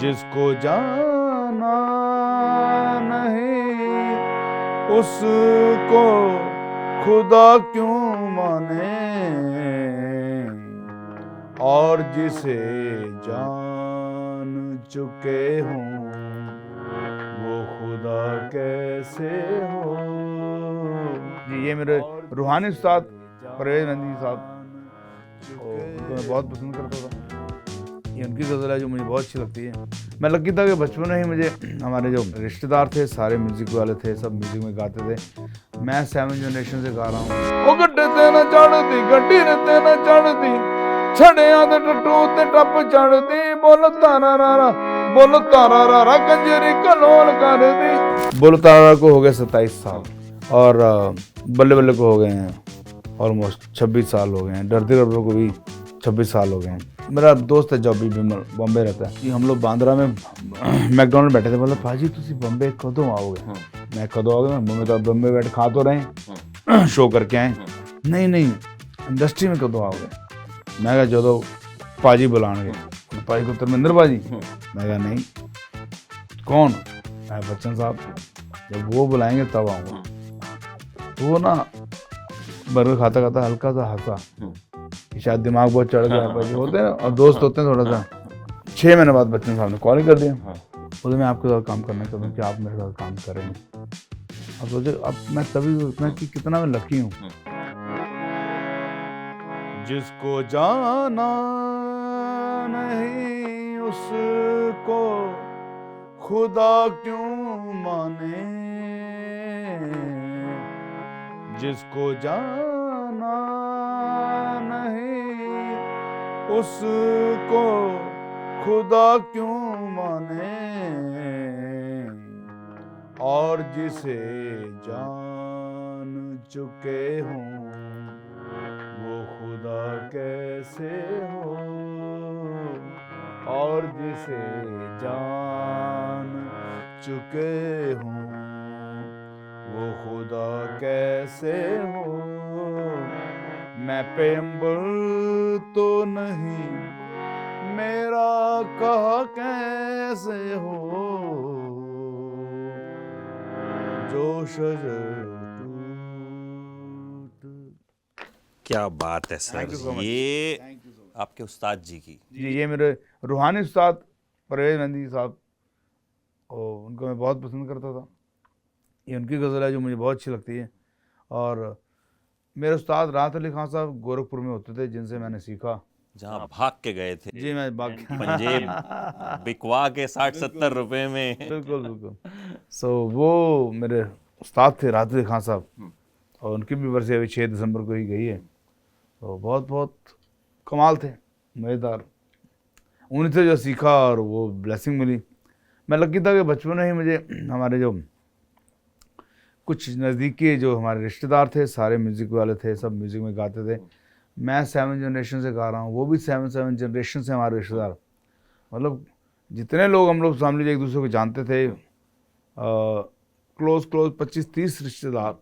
जिसको जाना नहीं उसको खुदा क्यों माने, और जिसे जान चुके हों वो खुदा कैसे हो। जी ये मेरे रूहानी उस्ताद परवेज मेहंदी साहब, उनको मैं बहुत पसंद करता था। ये उनकी गज़ल है जो मुझे बहुत अच्छी लगती है। मैं लकी था कि बचपन में ही मुझे हमारे जो रिश्तेदार थे सारे म्यूज़िक वाले थे, सब म्यूज़िक में गाते थे। मैं 7 जनरेशन से गा रहा हूँ। ओ गड्ढे ते न चढ़दी गड्डी ते न चढ़दी छड़ियां दे टट्टू ते टप चढ़दी, बोल तारा रा कंजरी कलोल कर दी। बोल तारा को हो गए 27 साल और बल्ले बल्ले को हो गए हैं ऑलमोस्ट 26 साल हो गए हैं। डरते डरते को भी 26 साल हो गए हैं। मेरा दोस्त है जो अभी बॉम्बे रहता है, हम लोग बांद्रा में मैकडोनल्ड बैठे थे। बोला भाजी तुसी बॉम्बे कदों आओगे? मैं कदों आओगे? मैं तो बॉम्बे बैठ खा तो रहे शो करके आए। नहीं इंडस्ट्री में कदों आओगे? मैं कहा जो पाजी बुलाएंगे। पाजी को धर्मेंद्र पाजी? मैं कहा नहीं। कौन? मैं बच्चन साहब। जब वो बुलाएंगे तब आऊँगा। तो वो ना बर्गर खाता खाता हल्का सा हंसा, शायद दिमाग बहुत चढ़ गया। भाई होते हैं और दोस्त होते हैं थोड़ा सा। 6 महीने बाद बच्चन साहब ने कॉल कर दिया, बोले मैं आपके साथ काम करना चाहता हूँ, क्या आप मेरे साथ काम करेंगे? अब सोचे अब मैं तभी सोचना कि कितना मैं लकी हूँ। जिसको जाना नहीं उसको खुदा क्यों माने, जिसको जाना नहीं उसको खुदा क्यों माने, और जिसे जान चुके हों वो खुदा कैसे हो, और जिसे जान चुके हों वो खुदा कैसे हो। मैं पैगंबर तो नहीं मेरा कहा कैसे हो, जो शजर क्या बात है सर, ये आपके उस्ताद जी की। जी ये मेरे रूहानी उस्ताद परवेज मेहंदी साहब, और उनको मैं बहुत पसंद करता था। ये उनकी गज़ल है जो मुझे बहुत अच्छी लगती है। और मेरे उस्ताद राहत अली खान साहब गोरखपुर में होते थे, जिनसे मैंने सीखा। जहाँ भाग के गए थे जी मैं भाग पंजेब बिकवा के 60-70 रुपए में। बिल्कुल। सो वो मेरे उस्ताद थे राहत अली खान साहब, और उनकी भी बरसी अभी 6 दिसंबर को ही गई है। तो बहुत कमाल थे, मज़ेदार। उन्हीं से जो सीखा और वो ब्लेसिंग मिली। मैं लकी था कि बचपन में ही मुझे हमारे जो कुछ नज़दीकी जो हमारे रिश्तेदार थे सारे म्यूज़िक वाले थे, सब म्यूज़िक में गाते थे। मैं 7 जनरेशन से गा रहा हूँ, वो भी 7 जनरेशन से हमारे रिश्तेदार। मतलब जितने लोग हम लोग सामने एक दूसरे को जानते थे, क्लोज 25-30 रिश्तेदार,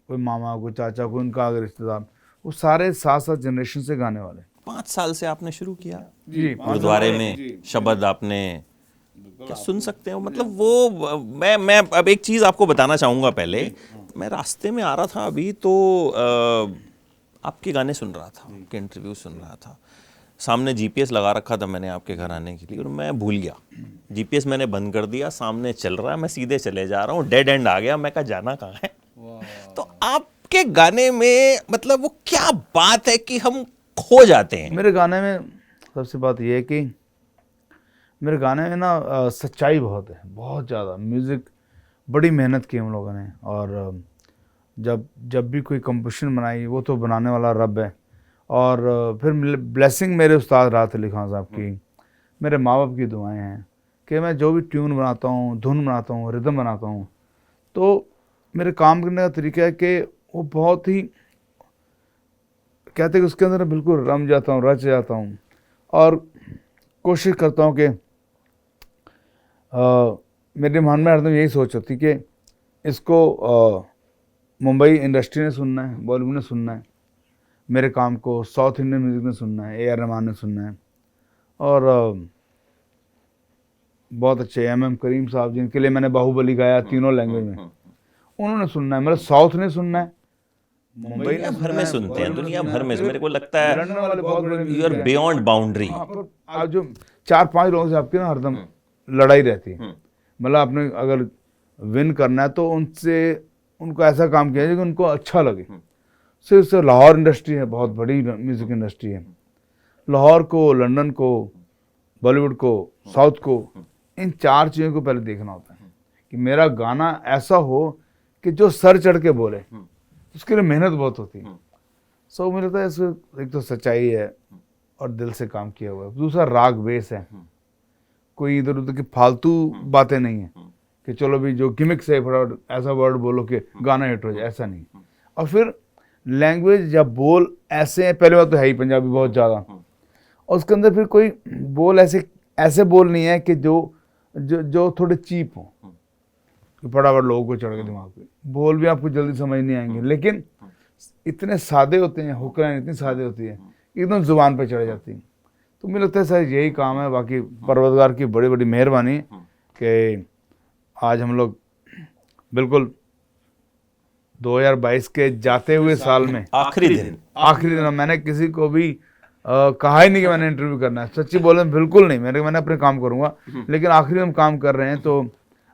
कोई मामा कोई चाचा कोई उनका आगे रिश्तेदार, वो सारे 7 जनरेशन से गाने वाले। 5 साल से आपने शुरू किया जी गुरुद्वारे में शब्द आपने क्या सुन सकते हो? मतलब वो मैं अब एक चीज़ आपको बताना चाहूँगा। पहले मैं रास्ते में आ रहा था अभी, तो आपके गाने सुन रहा था, आपके इंटरव्यू सुन रहा था। सामने जीपीएस लगा रखा था मैंने आपके घर आने के लिए, और मैं भूल गया। जीपीएस मैंने बंद कर दिया, सामने चल रहा है, मैं सीधे चले जा रहा हूँ, डेड एंड आ गया। मैं कहा जाना कहाँ है? तो आपके गाने में मतलब वो क्या बात है कि हम खो जाते हैं? मेरे गाने में सबसे बात यह है कि मेरे गाने में ना सच्चाई बहुत है, बहुत ज़्यादा। म्यूज़िक बड़ी मेहनत की हम लोगों ने, और जब भी कोई कंपोजिशन बनाई वो तो बनाने वाला रब है। और फिर ब्लेसिंग मेरे उस्ताद राहत अली खान साहब की, मेरे माँ बाप की दुआएं हैं कि मैं जो भी ट्यून बनाता हूँ, धुन बनाता हूँ, रिदम बनाता हूँ, तो मेरे काम करने का तरीका है कि वो बहुत ही कहते हैं कि उसके अंदर बिल्कुल रम जाता हूँ, रच जाता हूँ, और कोशिश करता हूँ कि मेरे मन में हरदम यही सोच होती कि इसको मुंबई इंडस्ट्री ने सुनना है, बॉलीवुड ने सुनना है, मेरे काम को साउथ इंडियन म्यूज़िक ने सुनना है, AR रहमान ने सुनना है, और बहुत अच्छे MM करीम साहब, जिनके लिए मैंने बाहुबली गाया तीनों लैंग्वेज में, उन्होंने सुनना है। मतलब साउथ ने सुनना है, मुंबई दुनिया भर में सुनते हैं, दुनिया भर में। मेरे को लगता है लंदन वाले बहुत बड़े यू आर बियॉन्ड बाउंड्री। आप जो 4-5 लोगों से आपकी ना हरदम लड़ाई रहती है। मतलब आपने अगर विन करना है तो उनसे उनको ऐसा काम किया जो उनको अच्छा लगे। सिर्फ लाहौर इंडस्ट्री है, बहुत बड़ी म्यूजिक इंडस्ट्री है। लाहौर को, लंदन को, बॉलीवुड को, साउथ को, इन 4 चीज़ों को पहले देखना होता है कि मेरा गाना ऐसा हो कि जो सर चढ़ के बोले। उसके लिए मेहनत बहुत होती है। सो मुझे लगता है इसमें एक तो सच्चाई है और दिल से काम किया हुआ है। दूसरा राग बेस है, कोई इधर उधर की फालतू बातें नहीं है कि चलो भी जो गिमिक्स है फटाफट ऐसा वर्ड बोलो कि गाना हिट हो जाए, ऐसा नहीं। और फिर लैंग्वेज या बोल ऐसे हैं, पहले बात तो है ही पंजाबी बहुत ज़्यादा, और उसके अंदर फिर कोई बोल ऐसे बोल नहीं है कि जो थोड़े चीप हो कि फटाफट लोगों को चढ़ के दिमाग पे। बोल भी आपको जल्दी समझ नहीं आएंगे, लेकिन इतने सादे होते हैं, हुक्राइन इतनी सादे होती है, एकदम जुबान पे चढ़ जाती है। तो मुझे लगता है सर यही काम है। बाकी परवरदिगार की बड़ी बड़ी मेहरबानी कि आज हम लोग बिल्कुल 2022 के जाते हुए साल में आखिरी दिन मैंने किसी को भी कहा ही नहीं कि मैंने इंटरव्यू करना है। सच्ची बोले बिल्कुल नहीं, मैंने अपने काम करूंगा, लेकिन आखिरी हम काम कर रहे हैं तो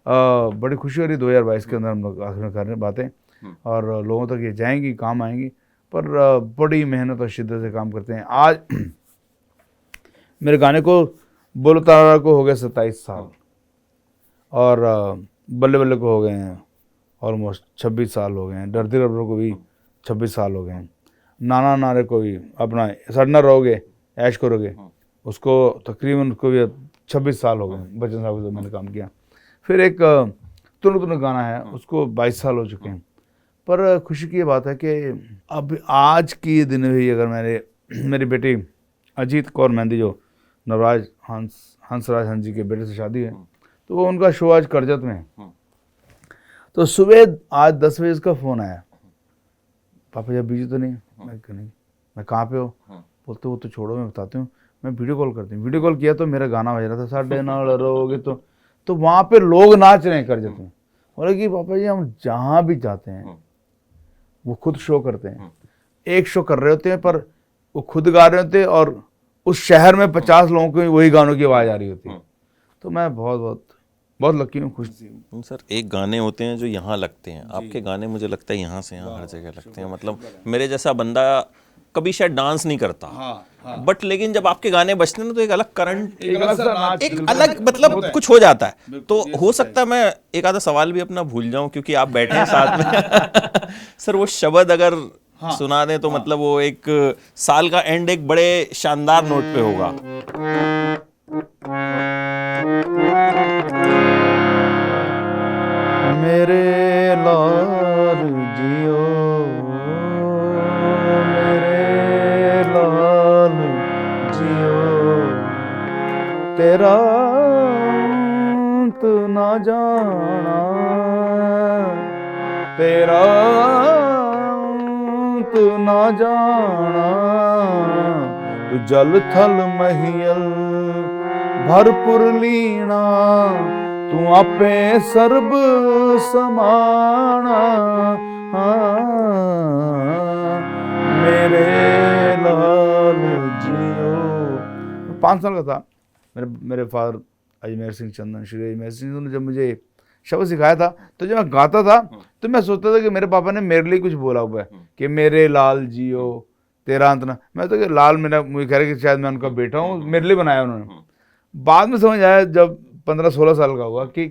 बड़ी खुशी हो रही। 2022 के अंदर हम लोग आखिर में कर रहे हैं बातें, और लोगों तक ये जाएंगी, काम आएंगी, पर बड़ी मेहनत और शिद्दत से काम करते हैं। आज मेरे गाने को बोलो तारा को हो गए 27 साल, और बल्ले बल्ले को हो गए हैं ऑलमोस्ट 26 साल हो गए हैं। डरती रबरों को भी 26 साल हो गए हैं। नाना नारे को भी, अपना सड़ना रहोगे ऐश करोगे, उसको तकरीबन उसको भी 26 साल हो गए। बच्चन साहब से मैंने काम किया। फिर एक तुन गाना है, उसको 22 साल हो चुके हैं। पर खुशी की ये बात है कि अब आज की दिन भी अगर मेरी बेटी अजीत कौर मेहंदी, जो नवराज हंसराज हंस जी के बेटे से शादी है, तो वो उनका शो आज करजत में है। तो सुबह आज 10 बजे उसका फ़ोन आया, पापा जब बिजी तो नहीं? मैं नहीं। मैं कहाँ पे हो? बोलते वो तो छोड़ो, मैं बताती हूँ, मैं वीडियो कॉल करती हूँ। वीडियो कॉल किया तो मेरा गाना बज रहा था, साढ़े नाल रहोगे, तो वहाँ पे लोग नाच रहे हैं करजत में। बोले कि पापा जी हम जहाँ भी जाते हैं वो खुद शो करते हैं। एक शो कर रहे होते हैं पर वो खुद गा रहे होते हैं, और उस शहर में 50 लोगों को वही गानों की आवाज़ आ रही होती है। तो मैं बहुत लकी हूँ, खुश हूँ। सर एक गाने होते हैं जो यहाँ लगते हैं, आपके गाने मुझे लगता है यहाँ से यहाँ हर जगह लगते हैं। मतलब मेरे जैसा बंदा कभी शायद डांस नहीं करता, बट लेकिन जब आपके गाने बजते हैं ना तो एक अलग करंट, एक अलग मतलब कुछ हो जाता है। तो हो सकता है मैं एक आधा सवाल भी अपना भूल जाऊं क्योंकि आप बैठे हैं साथ में। सर वो शब्द अगर सुना दें तो मतलब वो एक साल का एंड एक बड़े शानदार नोट पे होगा। मेरे लाल जियो, मेरे लाल जियो, तेरा अंत ना जाना, तेरा अंत ना जाना, तू जल थल महियल भरपुर लीना, तू आपे सर्ब समाना, मेरे लाल जियो। 5 साल का था। मेरे फादर अजमेर सिंह चंदन, श्री अजमेर सिंह ने जब मुझे शब्द सिखाया था, तो जब मैं गाता था तो मैं सोचता था कि मेरे पापा ने मेरे लिए कुछ बोला हुआ है कि मेरे लाल जियो, तेरा अंत ना। मैं तो कि लाल मेरा, मुझे कह रहे कि शायद मैं उनका बेटा हूँ, मेरे लिए बनाया उन्होंने। बाद में समझ आया जब 15-16 साल का हुआ कि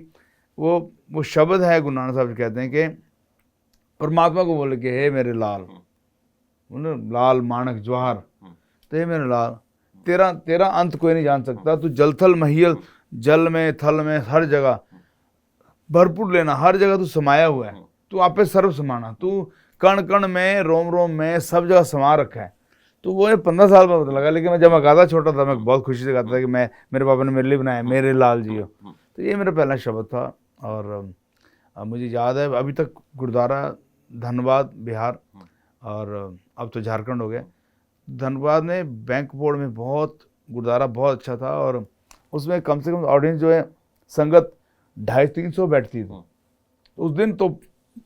वो शब्द है, गुरु नानक साहब कहते हैं कि परमात्मा को बोले कि हे मेरे लाल, लाल माणक जवाहर, तो हे मेरे लाल, तेरा अंत कोई नहीं जान सकता। तू जल थल महियल, जल में थल में हर जगह भरपूर लेना, हर जगह तू समाया हुआ है, तू आप पे सर्व समाना, तू कण कण में रोम रोम में सब जगह समा रखा है। तो वो 15 साल में पता लगा, लेकिन मैं जब मैं गाता छोटा था मैं बहुत खुशी से गाता था कि मेरे पापा ने मेरे लिए बनाया, मेरे लाल जियो। तो ये मेरा पहला शब्द था। और मुझे याद है अभी तक गुरुद्वारा धनबाद बिहार, और अब तो झारखंड हो गया, धनबाद में बैंक बोर्ड में बहुत गुरुद्वारा बहुत अच्छा था, और उसमें कम से कम ऑडियंस जो है संगत 250-300 बैठती थी। उस दिन तो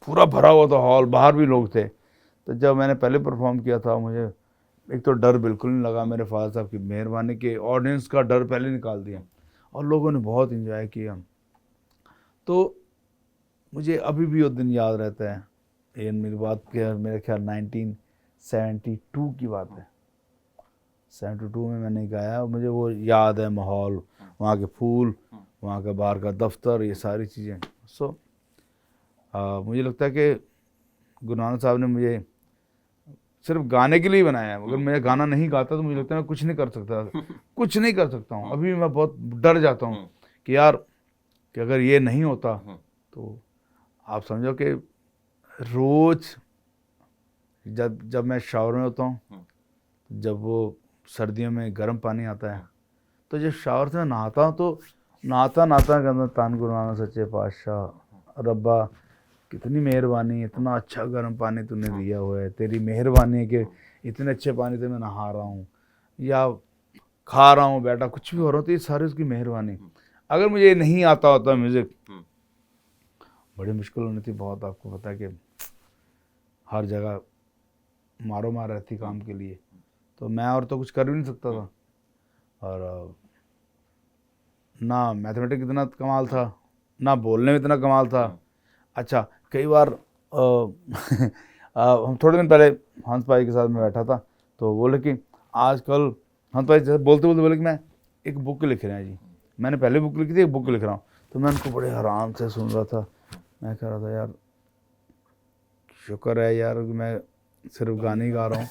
पूरा भरा हुआ था हॉल, बाहर भी लोग थे। तो जब मैंने पहले परफॉर्म किया था, मुझे एक तो डर बिल्कुल नहीं लगा, मेरे फादर साहब की मेहरबानी के ऑडियंस का डर पहले निकाल दिया और लोगों ने बहुत एंजॉय किया। तो मुझे अभी भी वो दिन याद रहता है। ये मेरी बात के मेरे ख्याल 1972 की बात है। 72 में मैंने गाया और मुझे वो याद है, माहौल, वहाँ के फूल, वहाँ का बाहर का दफ्तर, ये सारी चीज़ें। सो मुझे लगता है कि गुरु नानक साहब ने मुझे सिर्फ गाने के लिए बनाया है। अगर मैं गाना नहीं गाता तो मुझे लगता है मैं कुछ नहीं कर सकता, कुछ नहीं कर सकता हूँ। अभी मैं बहुत डर जाता हूँ कि यार कि अगर ये नहीं होता तो आप समझो कि रोज़ जब मैं शावर में होता हूँ, जब वो सर्दियों में गर्म पानी आता है, तो जब शावर से मैं नहाता हूँ तो नहाता कहता तान गुरु नानक सच्चे पातशाह, रब्बा कितनी मेहरबानी, इतना अच्छा गर्म पानी तूने दिया हुआ है, तेरी मेहरबानी है कि इतने अच्छे पानी से मैं नहा रहा हूँ या खा रहा हूँ, बैठा कुछ भी हो रहा हूँ, तो ये सारी उसकी मेहरबानी। अगर मुझे ये नहीं आता होता म्यूज़िक, बड़ी मुश्किल होनी थी बहुत। आपको पता है कि हर जगह मारो मार रहती काम के लिए, तो मैं और तो कुछ कर भी नहीं सकता था। और ना मैथमेटिक्स इतना कमाल था, ना बोलने में इतना कमाल था। अच्छा, कई बार हम थोड़े दिन पहले हंस भाई के साथ में बैठा था, तो बोले कि आजकल हंस भाई जैसे बोलते बोलते बोले कि मैं एक बुक लिख रहे हैं जी। मैंने पहले बुक लिखी थी, एक बुक लिख रहा हूँ। तो मैं उनको बड़े आराम से सुन रहा था। मैं कह रहा था यार शुक्र है यार कि मैं सिर्फ गाने ही गा रहा हूँ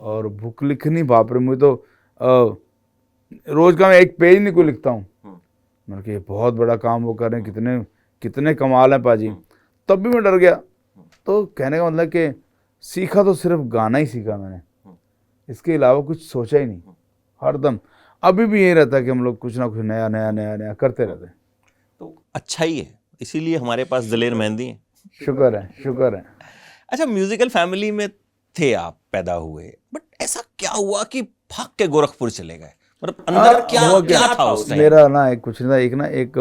और बुक लिखनी, बाप रे, मुझे तो रोज़ का मैं एक पेज नहीं कोई लिखता हूँ। मैंने कहा ये बहुत बड़ा काम वो कर रहे हैं, कितने कितने कमाल हैं पाजी। तब भी मैं डर गया। तो कहने का मतलब कि सीखा तो सिर्फ गाना ही सीखा मैंने, इसके अलावा कुछ सोचा ही नहीं। हरदम अभी भी यही रहता है कि हम लोग कुछ ना कुछ नया नया नया नया करते रहते हैं। तो अच्छा ही है, इसीलिए हमारे पास दलेर मेहंदी है। शुक्र है, शुक्र है। अच्छा, म्यूजिकल फैमिली में थे आप, पैदा हुए, बट ऐसा क्या हुआ कि भाग के गोरखपुर चले गए? मतलब अंदर क्या था उस टाइम? मेरा ना एक कुछ नहीं था। एक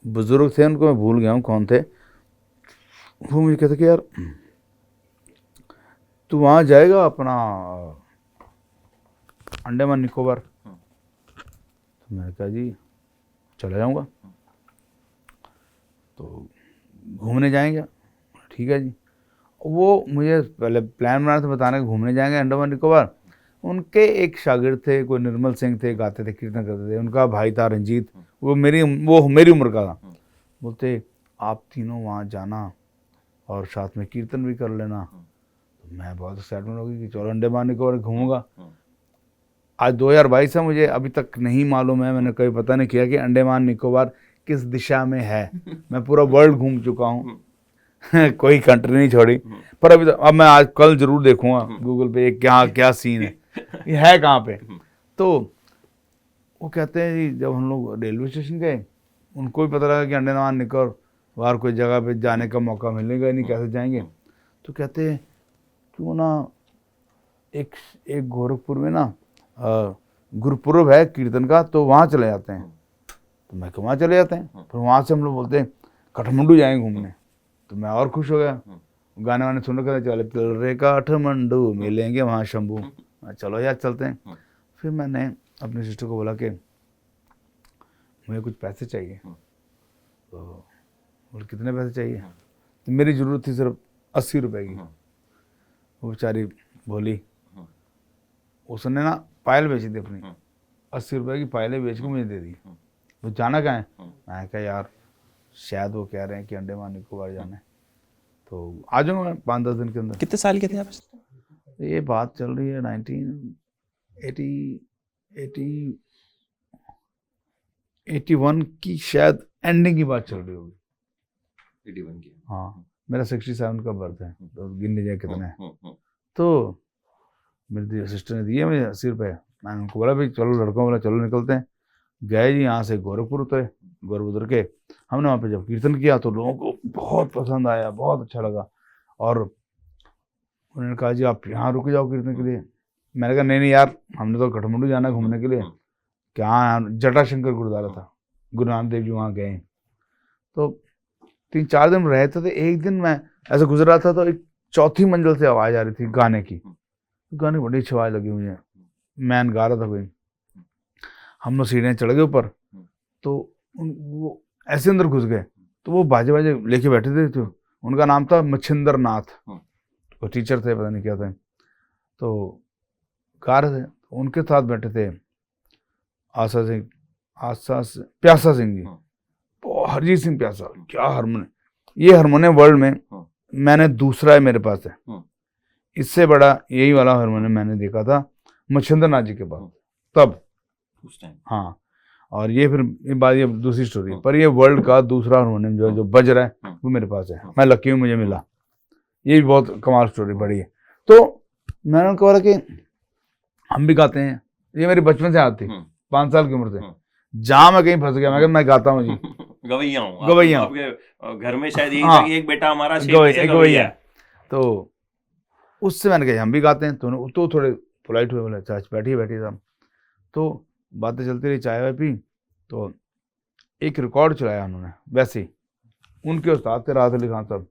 बुजुर्ग थे, उनको मैं भूल गया हूँ कौन थे। वो मुझे कहते कि यार तू वहाँ जाएगा अपना अंडमान निकोबार। तो मैंने कहा जी चला जाऊँगा, तो घूमने जाएंगे। ठीक है जी। वो मुझे पहले प्लान बना था बताने, घूमने जाएंगे अंडमान निकोबार। उनके एक शागिर्द थे, कोई निर्मल सिंह थे, गाते थे, कीर्तन करते थे। उनका भाई था रंजीत, वो मेरी उम्र का था। बोलते आप तीनों वहाँ जाना और साथ में कीर्तन भी कर लेना। तो मैं बहुत एक्साइटमेंट हो गई कि चलो अंडमान निकोबार घूमूंगा। आज 2022 है, मुझे अभी तक नहीं मालूम है, मैंने कभी पता नहीं किया कि अंडमान निकोबार किस दिशा में है। मैं पूरा वर्ल्ड घूम चुका हूँ कोई कंट्री नहीं छोड़ी। पर अभी अब मैं आज कल जरूर देखूंगा गूगल पे क्या सीन है, ये है कहाँ पे। तो वो कहते हैं जी जब हम लोग रेलवे स्टेशन गए, उनको भी पता लगा कि अंडमान निकोबार कोई जगह पे जाने का मौका मिलेगा ही नहीं, कैसे जाएंगे। तो कहते हैं क्यों ना एक गोरखपुर में ना गुरुपुरब है कीर्तन का, तो वहाँ चले जाते हैं। तो मैं वहाँ चले जाते हैं। फिर वहाँ से हम लोग बोलते हैं काठमांडू जाएंगे घूमने। तो मैं और खुश हो गया, गाने वाने सुन कर चले चल रे काठमांडू मिलेंगे वहाँ शंभू। चलो यार चलते हैं। फिर मैंने अपनी सिस्टर को बोला कि मुझे कुछ पैसे चाहिए। तो बोले कितने पैसे चाहिए? तो मेरी ज़रूरत थी सिर्फ 80 रुपये की। वो बेचारी बोली, उसने ना पायल बेची थी अपनी, 80 रुपये की पायलें बेच के मुझे दे दी। वो जाना कहाँ है? मैं कहा यार शायद वो कह रहे हैं कि अंडमान निकोबार जाना है, तो आ जाऊँगा मैं 5-10 दिन के अंदर। कितने साल के थे आप? ये बात चल रही है 1981 की, शायद एंडिंग की बात चल रही होगी। 81 की। हाँ, मेरा 67 का बर्थ है, तो गिन लीजिए कितने हैं। तो मेरी सिस्टर ने दिए मुझे 80 रुपये। मैंने उनको बोला भाई चलो, लड़कों बोला चलो निकलते हैं। गए जी, यहाँ से गोरखपुर उतरे। गोरखपुर के हमने वहाँ पे जब कीर्तन किया तो लोगों को बहुत पसंद आया, बहुत अच्छा लगा। और उन्होंने कहा जी आप यहाँ रुक जाओ कीर्तन के लिए। मैंने कहा नहीं यार, हमने तो काठमांडू जाना है घूमने के लिए। क्या जटाशंकर गुरुद्वारा था, गुरु नानक देव जी वहाँ गए। तो 3-4 दिन रहते थे। एक दिन मैं ऐसे गुजर रहा था तो एक चौथी मंजिल से आवाज़ आ रही थी गाने की। गाने की बड़ी अच्छी आवाज़ लगी मुझे, मैन गा रहा था कोई। हम लोग सीढ़ियाँ चढ़ गए ऊपर, तो वो ऐसे अंदर घुस गए। तो वो बाजे बाजे लेके बैठे थे, तो उनका नाम था मच्छिंद्र नाथ, वो टीचर थे, पता नहीं क्या थे। तो गा रहे थे, उनके साथ बैठे थे प्यासा सिंह जी, हरजीत सिंह प्यासा। क्या हारमोनियम, ये हारमोनियम वर्ल्ड में मैंने दूसरा है मेरे पास है, इससे बड़ा यही वाला हारमोनियम मैंने देखा था मच्छिंद्र नाथ जी के पास तब उस टाइम। हाँ, और ये फिर ये दूसरी स्टोरी है, पर ये वर्ल्ड का दूसरा हारमोनियम जो बज रहा है वो मेरे पास है। मैं लकी हूँ, मुझे मिला। ये भी बहुत कमाल स्टोरी बड़ी है। तो मैंने उनको बोला कि हम भी गाते हैं। ये मेरी बचपन से आती, 5 साल की उम्र से। जहाँ मैं कहीं फंस गया, मैं गाता हूँ जी, गवैया हूँ। गवैया आपके घर में शायद यही था कि एक बेटा हमारा गवैया। तो उससे मैंने कहा हम भी गाते हैं। तो थोड़े पोलाइट हुए, बोले चाचा बैठिए साहब। तो बातें चलती रही, चाय वाय पी। तो एक रिकॉर्ड चलाया उन्होंने, वैसे ही उनके उस्ताद थे राहत अली खान साहब।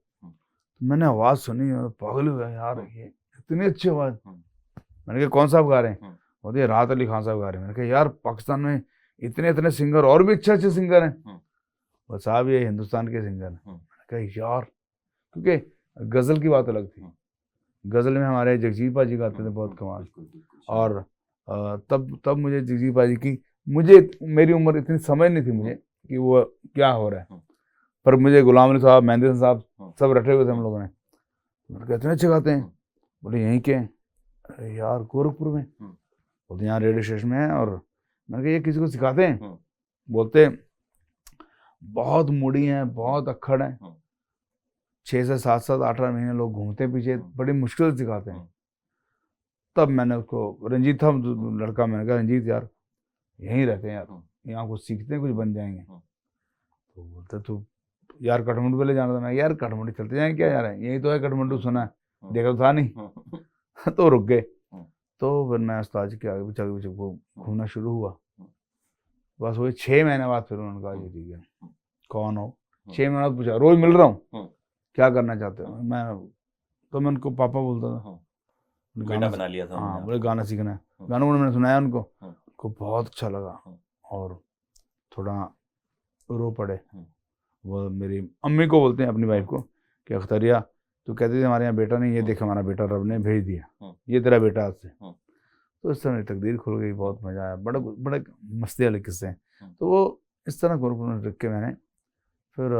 मैंने आवाज़ सुनी और पागल हुआ, यार ये इतनी अच्छी आवाज़। मैंने कहा कौन साहब गा रहे हैं? बोलते राहत अली खान साहब गा रहे हैं। मैंने कहा यार पाकिस्तान में इतने सिंगर और भी अच्छे सिंगर हैं। वो साहब ये हिंदुस्तान के सिंगर हैं। मैंने कहा यार, क्योंकि गज़ल की बात अलग थी। गज़ल में हमारे जगजीत पाजी गाते थे, बहुत कमाल। और तब मुझे जगजीत पाजी की, मेरी उम्र इतनी समझ नहीं थी मुझे कि वो क्या हो रहा है, पर मुझे गुलाम अली साहब, मेहंदी हसन साहब सब रटे हुए थे हम लोगों ने। मैंने कहा इतने अच्छे गाते हैं? बोले यहीं के? अरे यार गोरखपुर में। बोलते यहाँ रेडियो स्टेशन में है। और मैंने कहा ये किसी को सिखाते हैं? बोलते बहुत मूडी हैं, बहुत अक्खड़ हैं, 6 से 7 8 महीने लोग घूमते पीछे, बड़ी मुश्किल से सिखाते हैं। तब मैंने उसको, रंजीत था लड़का, मैंने कहा रंजीत यार यहीं रहते हैं यार, यहाँ कुछ सीखते हैं, कुछ बन जाएंगे। तो बोलते तू यार काठमांडू ले जाना था। मैं यार काठमांडू चलते जाएंगे, क्या जा रहे हैं, यही तो है काठमांडू, सुना है, देखा तो था नहीं। तो रुक गए। तो फिर मैं उस्ताद के आगे पीछे घूमना शुरू हुआ। बस वही 6 महीने बाद फिर उन्होंने कहा जी ठीक है, कौन हो? 6 महीने बाद पूछा, रोज मिल रहा हूँ, क्या करना चाहते हो? मैं उनको पापा बोलता था, गाना बना लिया था। हाँ, बोले गाना सीखना है। गाना मैंने सुनाया उनको बहुत अच्छा लगा और थोड़ा रो पड़े। वो मेरी अम्मी को बोलते हैं, अपनी वाइफ को, कि अख्तरिया तो कहती थी हमारे यहाँ बेटा नहीं, ये देख हमारा बेटा रब ने भेज दिया, ये तेरा बेटा आज से। तो इस तरह मेरी तकदीर खुल गई, बहुत मज़ा आया, बड़े मस्ती वाले किस्से हैं। तो वो इस तरह ग्रुप में रख के मैंने फिर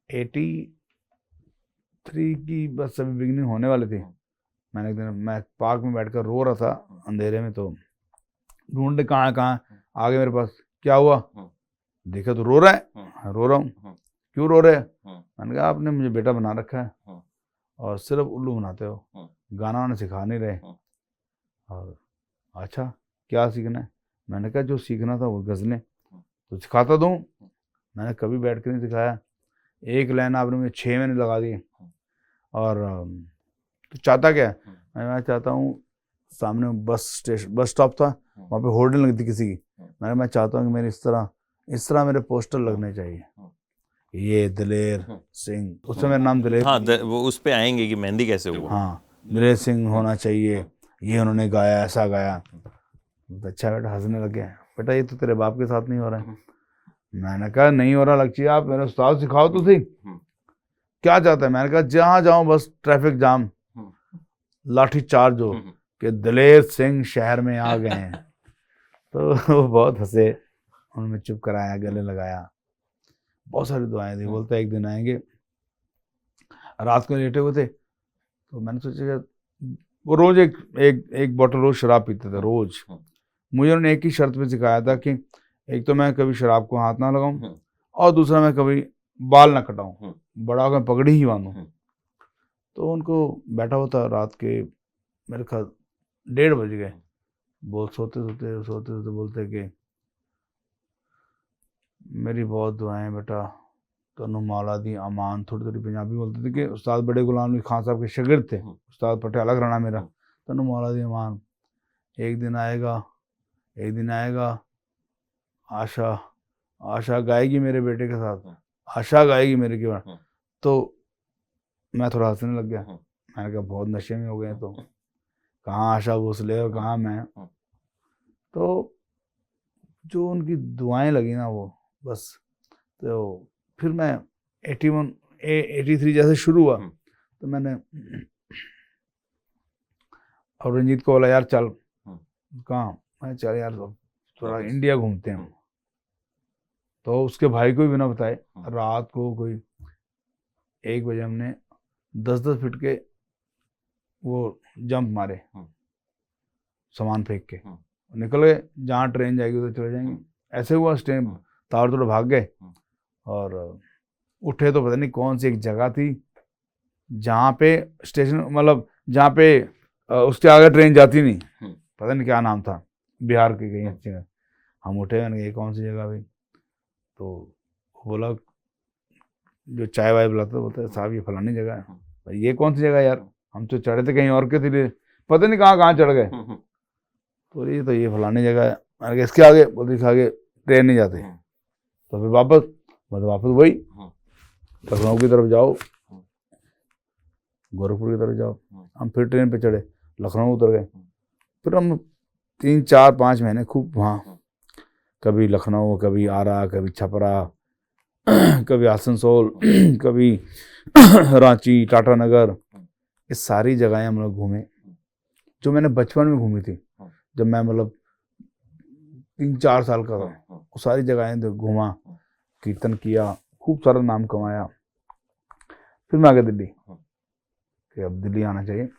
83 की बस अभी बिगनिंग होने वाली थी। मैंने एक दिन मैं पार्क में बैठकर रो रहा था अंधेरे में, तो ढूंढे कहाँ आगे मेरे पास, क्या हुआ? देखा तो रो रहा है। रो रहा हूँ। क्यों रो रहे? मैंने कहा आपने मुझे बेटा बना रखा है और सिर्फ उल्लू बनाते हो, गाना वाना सिखा नहीं रहे। और अच्छा क्या सीखना है? मैंने कहा जो सीखना था वो गज़लें, तो सिखाता दूँ। मैंने कभी बैठ कर नहीं सिखाया, एक लाइन आपने मुझे 6 महीने लगा दिए। और तो चाहता क्या है? मैं चाहता हूँ, सामने बस स्टॉप था, वहाँ पे होर्डिंग लगती किसी की, मैं चाहता हूँ कि मेरे इस तरह मेरे पोस्टर लगने चाहिए, ये दिलेर सिंह, उसमें मेरा नाम दिलेर। हाँ, वो उस पे आएंगे कि मेहंदी कैसे हुआ। हाँ, दिलेर सिंह होना चाहिए, ये उन्होंने गाया, ऐसा गाया। अच्छा बेटा हंसने लग गया, बेटा ये तो तेरे बाप के साथ नहीं हो रहा है। मैंने कहा नहीं हो रहा लक्ष्य, आप मेरे उस्ताद सिखाओ तो सही, क्या चाहता है? मैंने कहा जहाँ जाऊँ बस ट्रैफिक जाम, लाठी चार्ज हो कि दिलेर सिंह शहर में आ गए हैं। तो वो बहुत हंसे, उन्होंने चुप कराया, गले लगाया, बहुत सारी दुआएं दी। बोलते एक दिन आएंगे, रात को लेटे हुए थे, तो मैंने सोचा वो रोज एक बोतल रोज शराब पीते थे रोज। मुझे उन्होंने एक ही शर्त पे सिखाया था कि एक तो मैं कभी शराब को हाथ ना लगाऊं, और दूसरा मैं कभी बाल ना कटाऊं, बड़ा होकर पगड़ी ही बांधूं। तो उनको बैठा हुआ था, रात के मेरे ख्याल 1:30 बज गए, सोते सोते बोलते कि मेरी बहुत दुआएं बेटा, तनु मौला दी अमान। थोड़ी पंजाबी बोलते थे कि उस्ताद बड़े गुलाम अली खान साहब के शागिर्द थे, उस्ताद पटियाला घराना मेरा। तनु मौला दी अमान, एक दिन आएगा आशा आशा गाएगी मेरे बेटे के साथ, हाँ। आशा गाएगी मेरे के बाद। हाँ। तो मैं थोड़ा हंसने लग गया। हाँ। मैंने कहा बहुत नशे में हो गए तो, कहाँ आशा भोसले और कहाँ मैं। हाँ। तो जो उनकी दुआएं लगी ना वो बस। तो फिर मैं 83 जैसे शुरू हुआ तो मैंने और रंजीत को बोला यार चल। कहाँ? मैं चल यार थोड़ा इंडिया घूमते हैं। तो उसके भाई को भी बिना बताए रात को कोई 1 बजे हमने 10-10 फीट के वो जंप मारे, सामान फेंक के निकल गए। जहाँ ट्रेन जाएगी उधर चले जाएंगे। ऐसे हुआ स्टेम तार तोड़ भाग गए और उठे तो पता नहीं कौन सी एक जगह थी जहाँ पे स्टेशन, मतलब जहाँ पे उसके आगे ट्रेन जाती नहीं, पता नहीं क्या नाम था, बिहार की कहीं अच्छी जगह। हम उठे, मैंने ये कौन सी जगह भाई? तो बोला जो चाय वाय पिलाता बोलता है साहब ये फलानी जगह है। भाई ये कौन सी जगह यार? हम तो चढ़े थे कहीं और के थे, पता नहीं कहाँ कहाँ चढ़ गए। तो ये फलानी जगह है। मैंने कहा इसके आगे? बोलते इसके आगे ट्रेन नहीं जाते। तो फिर वापस वही लखनऊ की तरफ जाओ, गोरखपुर की तरफ जाओ। हम फिर ट्रेन पे चढ़े, लखनऊ उतर गए। फिर हम 3-4-5 महीने खूब वहाँ, कभी लखनऊ, कभी आरा, कभी छपरा, कभी आसनसोल, कभी रांची, टाटानगर, ये सारी जगहें हम लोग घूमे जो मैंने बचपन में घूमी थी। जब मैं मतलब 3-4 साल का था, वो सारी जगहें घूमा, कीर्तन किया, खूब सारा नाम कमाया। फिर मैं आ गया दिल्ली कि अब दिल्ली आना चाहिए।